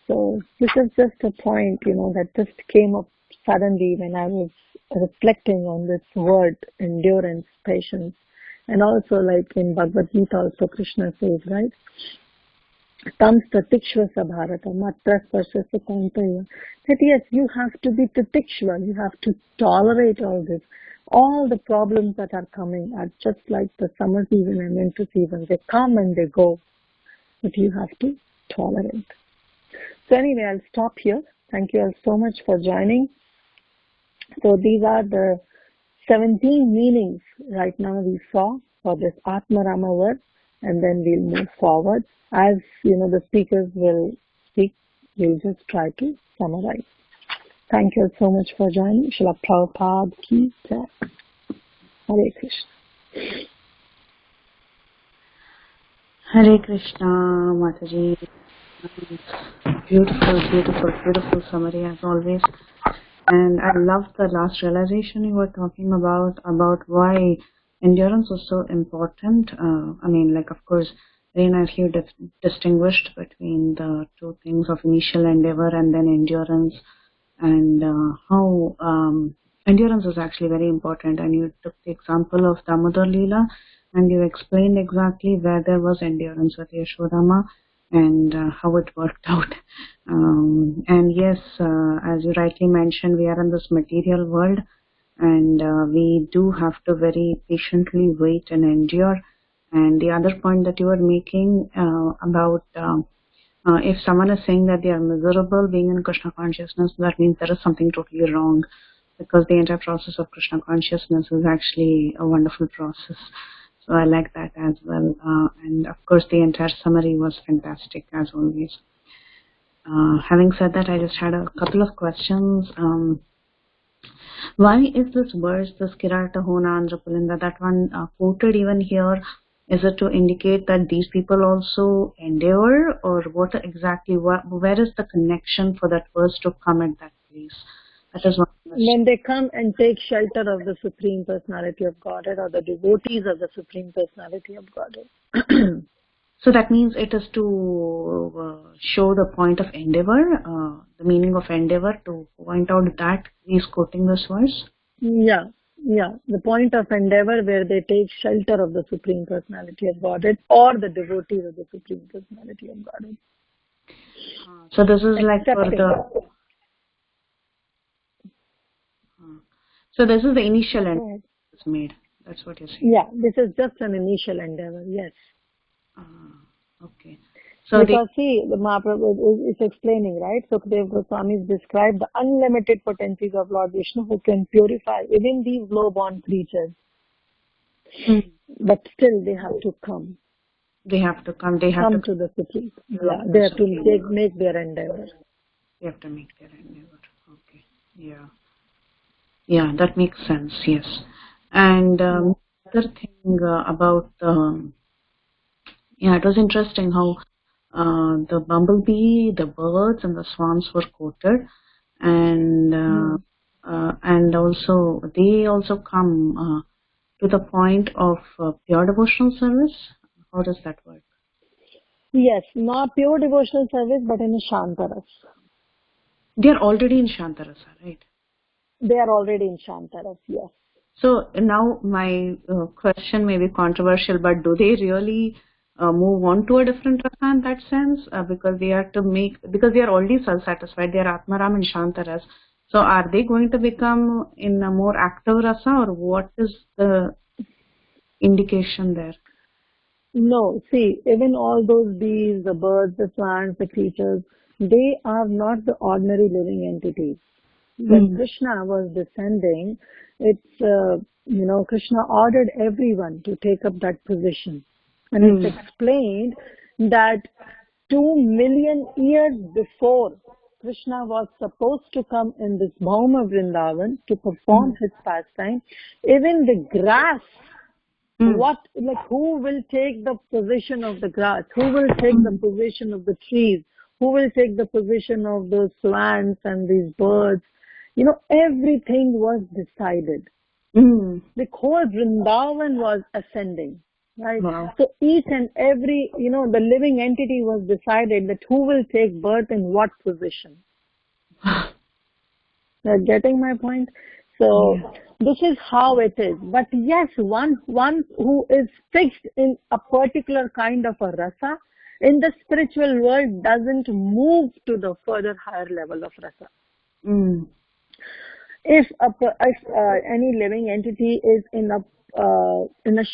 So this is just a point, that just came up suddenly when I was reflecting on this word, endurance, patience. And also like in Bhagavad Gita also Krishna says, right? Tam pratikshva sabharata matra sparsasya kaunteya. That yes, you have to be pratikshva, you have to tolerate all this. All the problems that are coming are just like the summer season and winter season. They come and they go. But you have to tolerate. So anyway, I'll stop here. Thank you all so much for joining. So these are the 17 meanings right now we saw for this Atma Rama word, and then we'll move forward. As the speakers will speak, we'll just try to summarize. Thank you so much for joining. Srila Prabhupada ki jai. Hare Krishna. Hare Krishna, Mataji. Beautiful summary as always. And I love the last realization you were talking about why endurance was so important. Of course, very nicely you distinguished between the two things of initial endeavor and then endurance, and how endurance is actually very important. And you took the example of Damodar Lila, and you explained exactly where there was endurance with Yashodama and how it worked out. And yes, as you rightly mentioned, we are in this material world, and we do have to very patiently wait and endure. And the other point that you were making about if someone is saying that they are miserable being in Krishna consciousness, that means there is something totally wrong, because the entire process of Krishna consciousness is actually a wonderful process. So I like that as well. And of course, the entire summary was fantastic as always. Having said that, I just had a couple of questions. Why is this verse, this Kirarta Hona Andhra Pulinda, that one quoted even here? Is it to indicate that these people also endure, or what exactly? Where is the connection for that verse to come at that place? That is one question. When they come and take shelter of the Supreme Personality of Godhead, or the devotees of the Supreme Personality of Godhead. So that means it is to show the point of endeavor, the meaning of endeavor, to point out that he's quoting this verse. Yeah, the point of endeavor where they take shelter of the Supreme Personality of Godhead or the devotees of the Supreme Personality of Godhead. So this is like for the... So this is the initial endeavor that's made. That's what you're saying. Yeah, this is just an initial endeavor, yes. Okay. So because see, the Mahaprabhu is explaining, right? Sukadeva Goswami described the unlimited potencies of Lord Vishnu who can purify even these low-born creatures. But still they have to come. They have to come. They have come to the Supreme. Yeah, they have to make their endeavor. They have to make their endeavor. Okay. Yeah. Yeah, that makes sense. Yes. And other thing about it was interesting how the bumblebee, the birds, and the swans were quoted, and also they also come to the point of pure devotional service. How does that work? Yes, not pure devotional service, but in a Shantaras. They are already in Shantarasa, right? They are already in Shantaras, yes. So now my question may be controversial, but do they really move on to a different rasa in that sense? Because they have to because they are already self-satisfied, they are Atmaram and Shantaras. So are they going to become in a more active rasa, or what is the indication there? No, see, even all those bees, the birds, the plants, the creatures, they are not the ordinary living entities. When Krishna was descending, Krishna ordered everyone to take up that position. And it's explained that 2 million years before Krishna was supposed to come in this Bhauma Vrindavan to perform his pastime, even the grass, who will take the position of the grass? Who will take the position of the trees? Who will take the position of those plants and these birds? Everything was decided. The whole Vrindavan was ascending, right? Wow. So each and every, the living entity was decided that who will take birth in what position. You're getting my point? So this is how it is. But yes, one who is fixed in a particular kind of a rasa in the spiritual world doesn't move to the further higher level of rasa. If any living entity is in a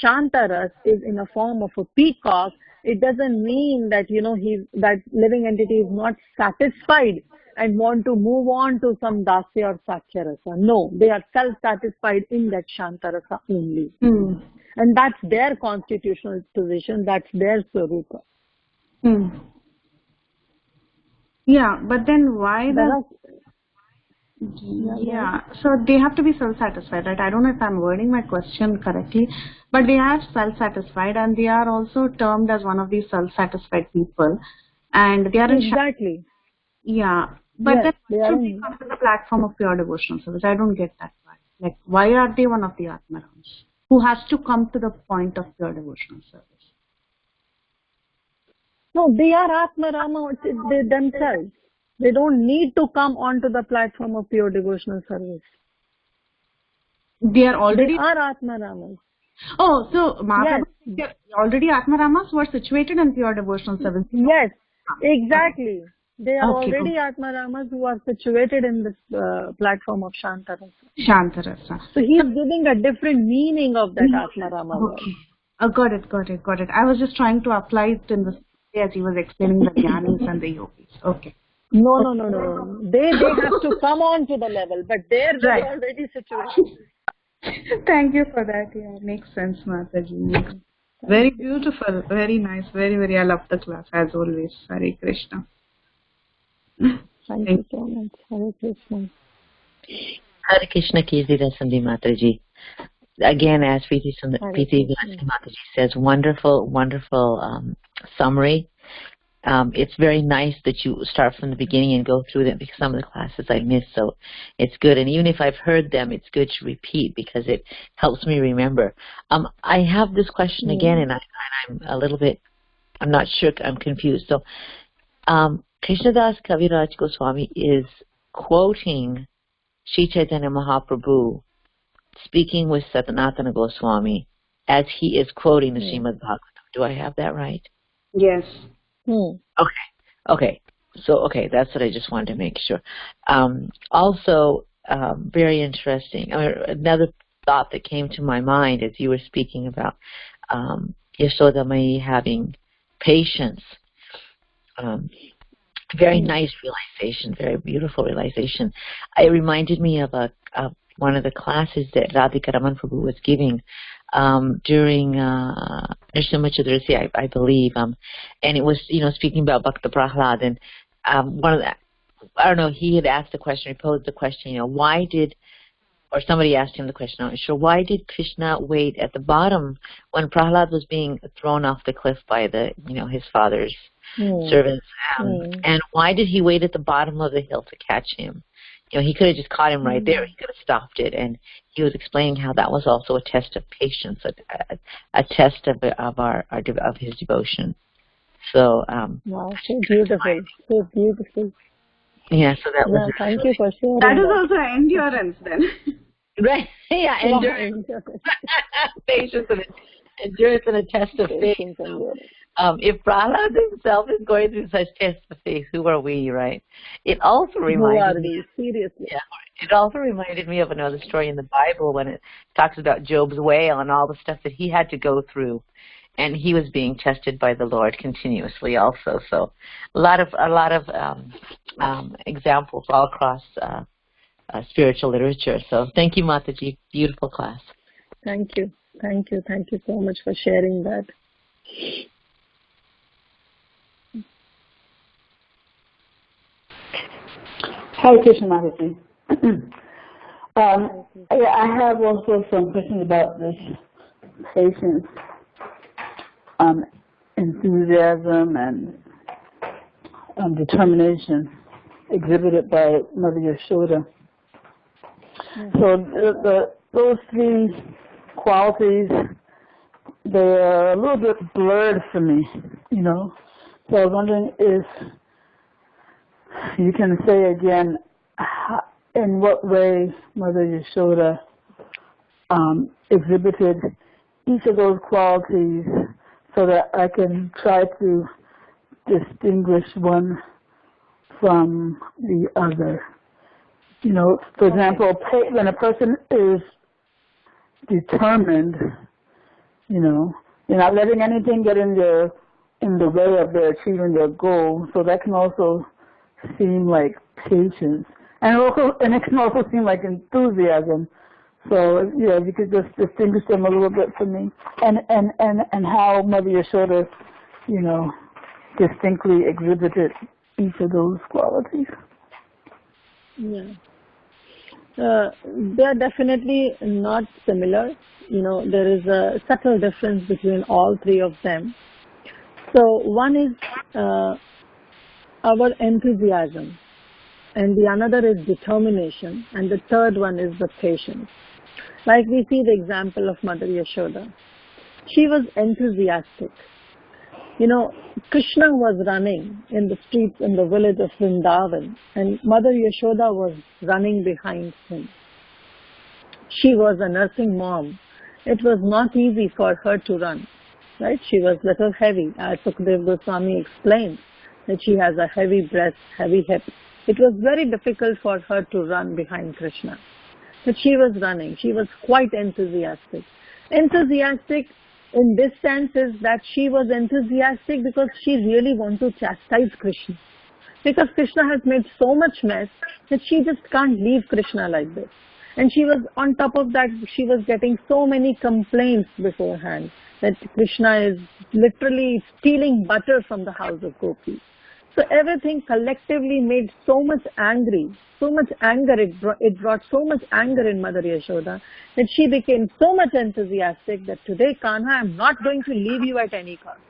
Shantaras, is in a form of a peacock, it doesn't mean that that living entity is not satisfied and want to move on to some Dasya or Sakya rasa. No, they are self-satisfied in that Shantarasa only. And that's their constitutional position, that's their Swarupa. Yeah, but then why so they have to be self-satisfied, right? I don't know if I'm wording my question correctly, but they are self-satisfied and they are also termed as one of these self-satisfied people. And they are exactly. But then why should they come to the platform of pure devotional service? I don't get that part. Like, why are they one of the Atmarams who has to come to the point of pure devotional service? No, they are Atmarama themselves. They don't need to come onto the platform of pure devotional service. They are already Atmaramas. Oh, so already Atmaramas who are situated in pure devotional service. Yes, exactly. They are already Atmaramas who are situated in this platform of Shantarasa. So he is giving a different meaning of that Atmarama. Okay. Got it. I was just trying to apply it in the as he was explaining the Jnanis and the Yogis. Okay. No. They have to come on to the level, but they're already situated. Thank you for that. Yeah, makes sense, Mataji. Very beautiful, very nice, very. I love the class as always. Hare Krishna. Thank you so much. Hare Krishna. Hare Krishna Kirtida SundariMataji. Again, as Preeti Mataji says, wonderful summary. It's very nice that you start from the beginning and go through them because some of the classes I missed, so it's good. And even if I've heard them, it's good to repeat because it helps me remember. I have this question again, and I'm a little bit I'm not sure. I'm confused. So, Krishnadas Kaviraj Goswami is quoting Sri Chaitanya Mahaprabhu speaking with Sanatana Goswami as he is quoting the Srimad Bhagavatam. Do I have that right? Yes. Okay. So, that's what I just wanted to make sure. Also, very interesting. Another thought that came to my mind as you were speaking about Yashoda Mai having patience. Very nice realization, very beautiful realization. It reminded me of one of the classes that Radhika Raman Prabhu was giving during Nrsimha Chaturthi, I believe, and it was, speaking about Bhakta Prahlad, and one of the, I don't know, he had asked the question, he posed the question, why did, or somebody asked him the question, I'm not sure, why did Krishna wait at the bottom when Prahlad was being thrown off the cliff by his father's servants, and why did he wait at the bottom of the hill to catch him? He could have just caught him right there. He could have stopped it, and he was explaining how that was also a test of patience, a test of his devotion. So, wow, so beautiful, so beautiful. Yeah, so that was. Thank you for sharing. That is also endurance, then. Right? Yeah, endurance, patience, and endurance, and a test of faith. If Prahlad himself is going through such tests of faith, who are we, right? It also reminded me. Seriously. Yeah, it also reminded me of another story in the Bible when it talks about Job's whale and all the stuff that he had to go through, and he was being tested by the Lord continuously, also. So, a lot of examples all across spiritual literature. So, thank you, Mataji. Beautiful class. Thank you so much for sharing that. Hi, Krishna Mataji. I have also some questions about this patience, enthusiasm, and determination exhibited by Mother Yashoda. So those three qualities, they're a little bit blurred for me, So I was wondering if you can say again in what way Mother Yashoda exhibited each of those qualities so that I can try to distinguish one from the other. For example, when a person is determined, you're not letting anything get in the way of their achieving their goal, so that can also seem like patience, and it can also seem like enthusiasm. So if you could just distinguish them a little bit for me, and how Mother Yashoda, distinctly exhibited each of those qualities. Yeah, they are definitely not similar. There is a subtle difference between all three of them. So one is our enthusiasm, and the another is determination, and the third one is the patience. Like we see the example of Mother Yashoda. She was enthusiastic. Krishna was running in the streets in the village of Vrindavan, and Mother Yashoda was running behind him. She was a nursing mom. It was not easy for her to run, right? She was little heavy. As Sukadeva Goswami explained, that she has a heavy breast, heavy hip. It was very difficult for her to run behind Krishna. But she was running. She was quite enthusiastic. Enthusiastic in this sense is that she was enthusiastic because she really wanted to chastise Krishna. Because Krishna has made so much mess that she just can't leave Krishna like this. And she was, on top of that, she was getting so many complaints beforehand that Krishna is literally stealing butter from the house of Gopi. So everything collectively made so much anger, it brought so much anger in Mother Yashoda that she became so much enthusiastic that today, Kanha, I'm not going to leave you at any cost.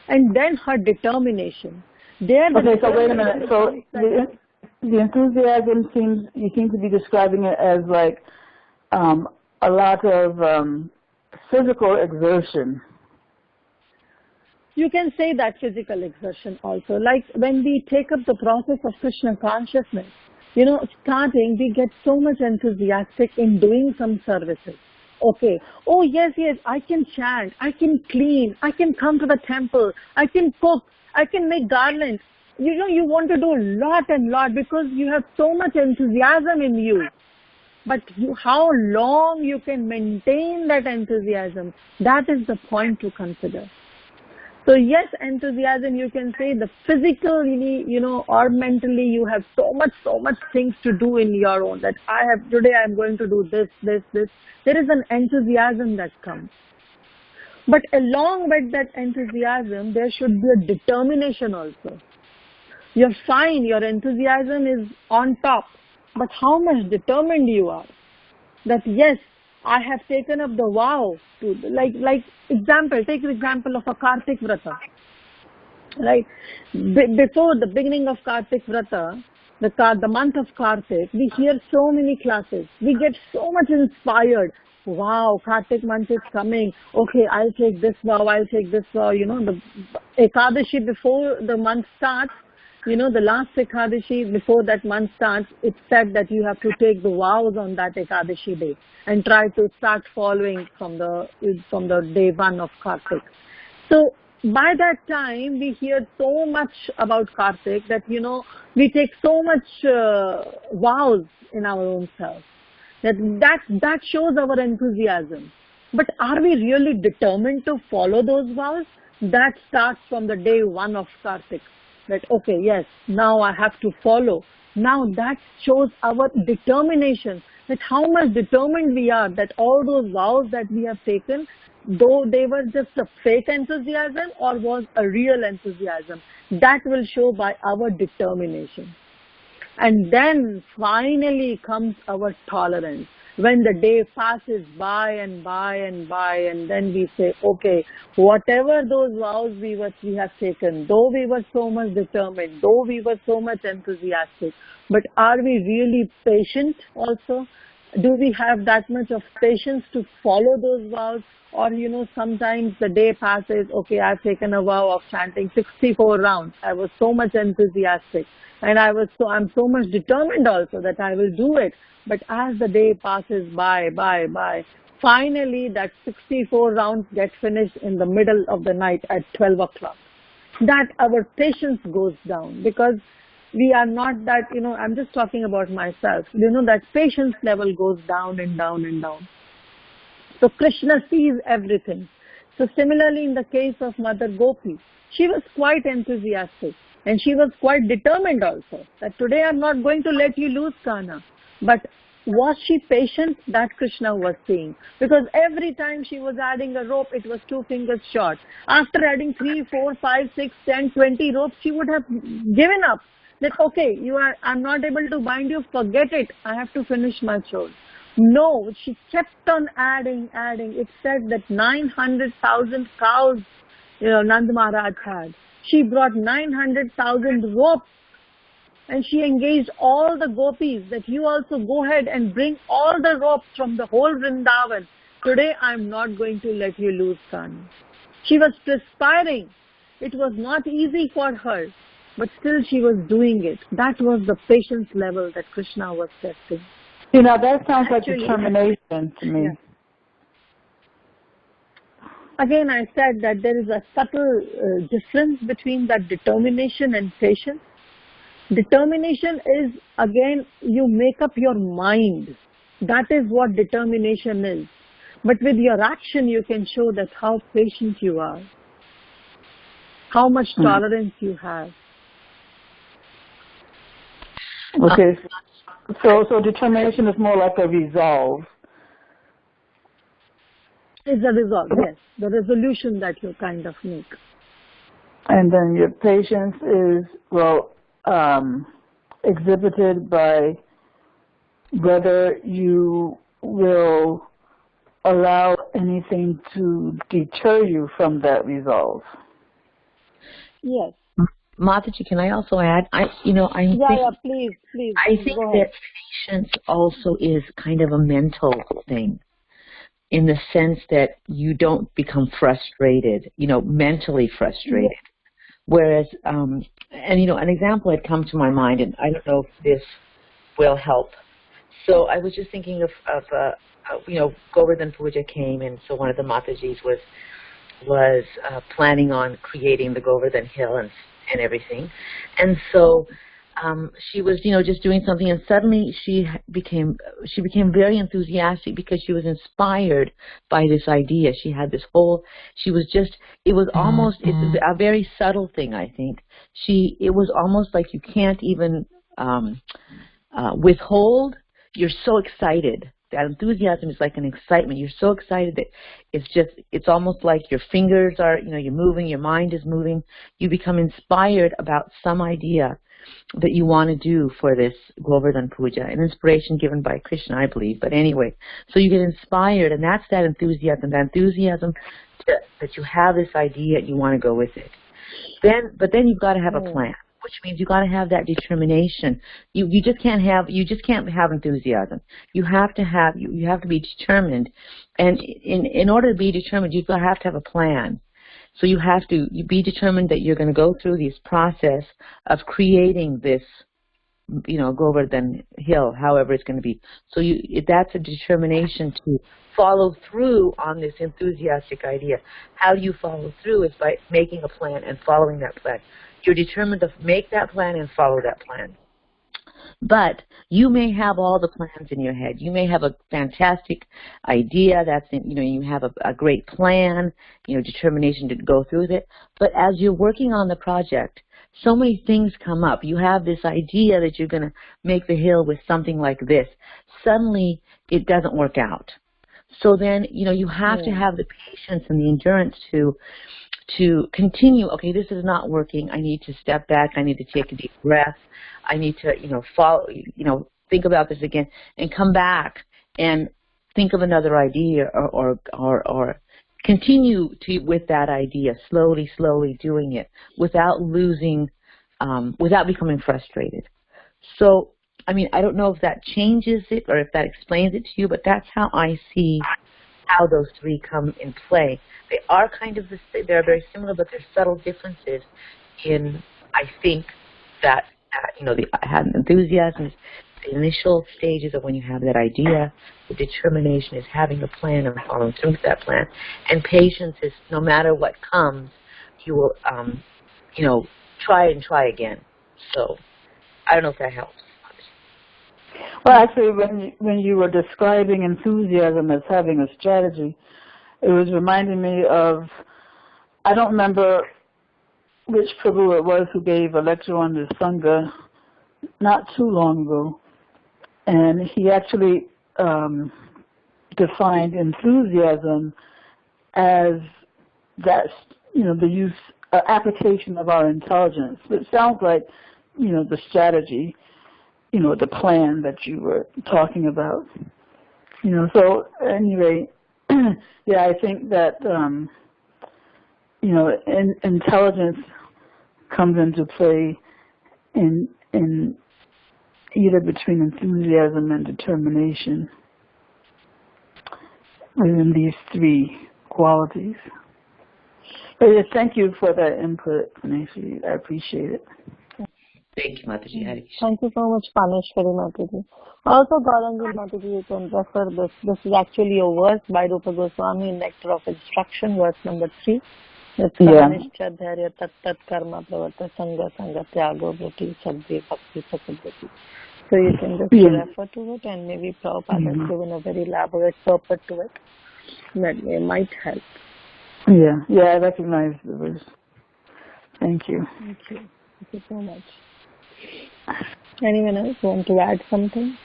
And then her determination. Okay, so wait a minute. So the enthusiasm you seem to be describing it as like a lot of physical exertion. you can say that physical exertion also. Like when we take up the process of Krishna consciousness, starting, we get so much enthusiastic in doing some services. Okay. Oh, yes, I can chant, I can clean, I can come to the temple, I can cook, I can make garlands. You want to do a lot and lot because you have so much enthusiasm in you. But how long you can maintain that enthusiasm, that is the point to consider. So yes, enthusiasm, you can say the physically, or mentally, you have so much things to do in your own, that today I'm going to do this. There is an enthusiasm that comes. But along with that enthusiasm, there should be a determination also. You're fine, your enthusiasm is on top, but how much determined you are. That yes, I have taken up the vow to, take the example of a Caritamrta. Right? Before the beginning of Caritamrta, the month of Kartik, we hear so many classes. We get so much inspired. Wow, Kartik month is coming. Okay, I'll take this vow, the Ekadashi before the month starts, the last Ekadashi before that month starts, it's said that you have to take the vows on that Ekadashi day and try to start following from the day one of Kartik. So by that time, we hear so much about Kartik that, we take so much vows in our own self. That shows our enthusiasm. But are we really determined to follow those vows? That starts from the day one of Kartik. That, okay, yes, now I have to follow. Now that shows our determination, that how much determined we are, that all those vows that we have taken, though they were just a fake enthusiasm or was a real enthusiasm, that will show by our determination. And then finally comes our tolerance. When the day passes by and then we say, okay, whatever those vows we have taken, though we were so much determined, though we were so much enthusiastic, but are we really patient also? Do we have that much of patience to follow those vows? Or, sometimes the day passes, okay, I've taken a vow of chanting 64 rounds. I was so much enthusiastic. And I'm so much determined also that I will do it. But as the day passes by, finally that 64 rounds get finished in the middle of the night at 12 o'clock. That our patience goes down because we are not that, I'm just talking about myself. That patience level goes down and down and down. So Krishna sees everything. So similarly in the case of Mother Gopi, she was quite enthusiastic. And she was quite determined also, that today I'm not going to let you lose, Kana. But was she patient? That Krishna was seeing. Because every time she was adding a rope, it was 2 fingers short. After adding 3, 4, 5, 6, 10, 20 ropes, she would have given up. That, okay, I'm not able to bind you, forget it. I have to finish my chore. No, she kept on adding. It said that 900,000 cows, Nand Maharaj had. She brought 900,000 ropes and she engaged all the gopis that you also go ahead and bring all the ropes from the whole Vrindavan. Today I'm not going to let you lose, Kani. She was perspiring. It was not easy for her, but still she was doing it. That was the patience level that Krishna was testing. That sounds like determination to me. Yeah. Again, I said that there is a subtle difference between that determination and patience. Determination is, again, you make up your mind. That is what determination is. But with your action, you can show that how patient you are, how much tolerance you have. Okay, so determination is more like a resolve. It's a resolve, yes. The resolution that you kind of make. And then your patience is, exhibited by whether you will allow anything to deter you from that resolve. Yes. Mataji, can I also add? Please. I think that patience also is kind of a mental thing. in the sense that you don't become frustrated, mentally frustrated. Whereas, and an example had come to my mind, and I don't know if this will help. So I was just thinking of Govardhan Puja came, and so one of the Matajis was planning on creating the Govardhan Hill and everything, and so she was just doing something, and suddenly she became very enthusiastic because she was inspired by this idea. She had this whole, it was almost, it's a very subtle thing, I think. It was almost like you can't even withhold. You're so excited. That enthusiasm is like an excitement. You're so excited that it's almost like your fingers are, you're moving, your mind is moving. You become inspired about some idea that you want to do for this Govardhan Puja, an inspiration given by Krishna, I believe. But anyway, so you get inspired, and that's that enthusiasm that you have this idea and you want to go with it. But then you've got to have a plan, which means you've got to have that determination. You just can't have enthusiasm. You have to be determined, and in order to be determined, you've got to have a plan. So you have to be determined that you're going to go through this process of creating this, Govardhan Hill, however it's going to be. So that's a determination to follow through on this enthusiastic idea. How do you follow through? Is by making a plan and following that plan. You're determined to make that plan and follow that plan. But you may have all the plans in your head. You may have a fantastic idea you have a great plan, determination to go through with it. But as you're working on the project, so many things come up. You have this idea that you're going to make the hill with something like this. Suddenly, it doesn't work out. So then, you have to have the patience and the endurance to continue. Okay, this is not working. I need to step back. I need to take a deep breath. I need to, think about this again and come back and think of another idea or continue with that idea, slowly doing it without without becoming frustrated. So, I don't know if that changes it or if that explains it to you, but that's how I see how those three come in play. They are they're very similar, but there's subtle differences in, I think, that, had enthusiasm, the initial stages of when you have that idea. The determination is having a plan and following through with that plan. And patience is, no matter what comes, you will, try and try again. So, I don't know if that helps. Well, actually, when you were describing enthusiasm as having a strategy, it was reminding me of, I don't remember which Prabhu it was who gave a lecture on the Sangha not too long ago, and he actually defined enthusiasm as that, the use, application of our intelligence. It sounds like, the strategy, the plan that you were talking about. So anyway, yeah, I think that, intelligence comes into play in either between enthusiasm and determination within these three qualities. But yes, thank you for that input, Nancy. I appreciate it. Thank you, Mataji. Thank you so much, Paneshwari Mataji. Also, Gaurangi Mataji, you can refer this. This is actually a verse by Rupa Goswami, Nectar of Instruction, verse number 3. It's Kanishcha Dharya Tat Tat Karma Pravata Sangha Sangha Tyago Bhuti Sabdi Bhakti Sakabhuti. So you can just refer to it, and maybe Prabhupada has given a very elaborate purport to it that might help. Yeah, I recognize the verse. Thank you. Thank you. Thank you so much. Anyone else want to add something?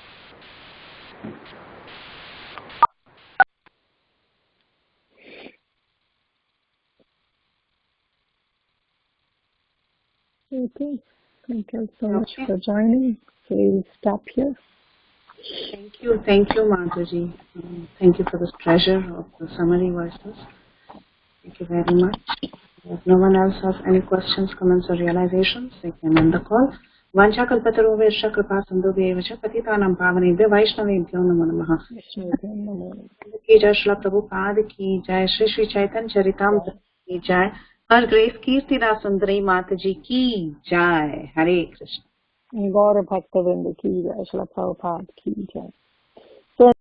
Okay. Thank you so much for joining. So we'll stop here. Thank you, Mataji. Thank you for this treasure of the summary verses. Thank you very much. If no one else has any questions, comments, or realizations, they can end the call. वाञ्छाकल्पतरुभ्यश्च कृपा सिन्धुभ्यैव च पतितानां पावनेभ्यो वैष्णवेभ्यो नमो नमः। की जय श्रील प्रभुपाद की जय, श्री श्री चैतन्य चरितामृत की जय, हर ग्रेस कीर्तिदा सुंदरी माताजी की जय। हरे कृष्ण। गौर भक्तवृंद की जय, श्रील प्रभुपाद की जय।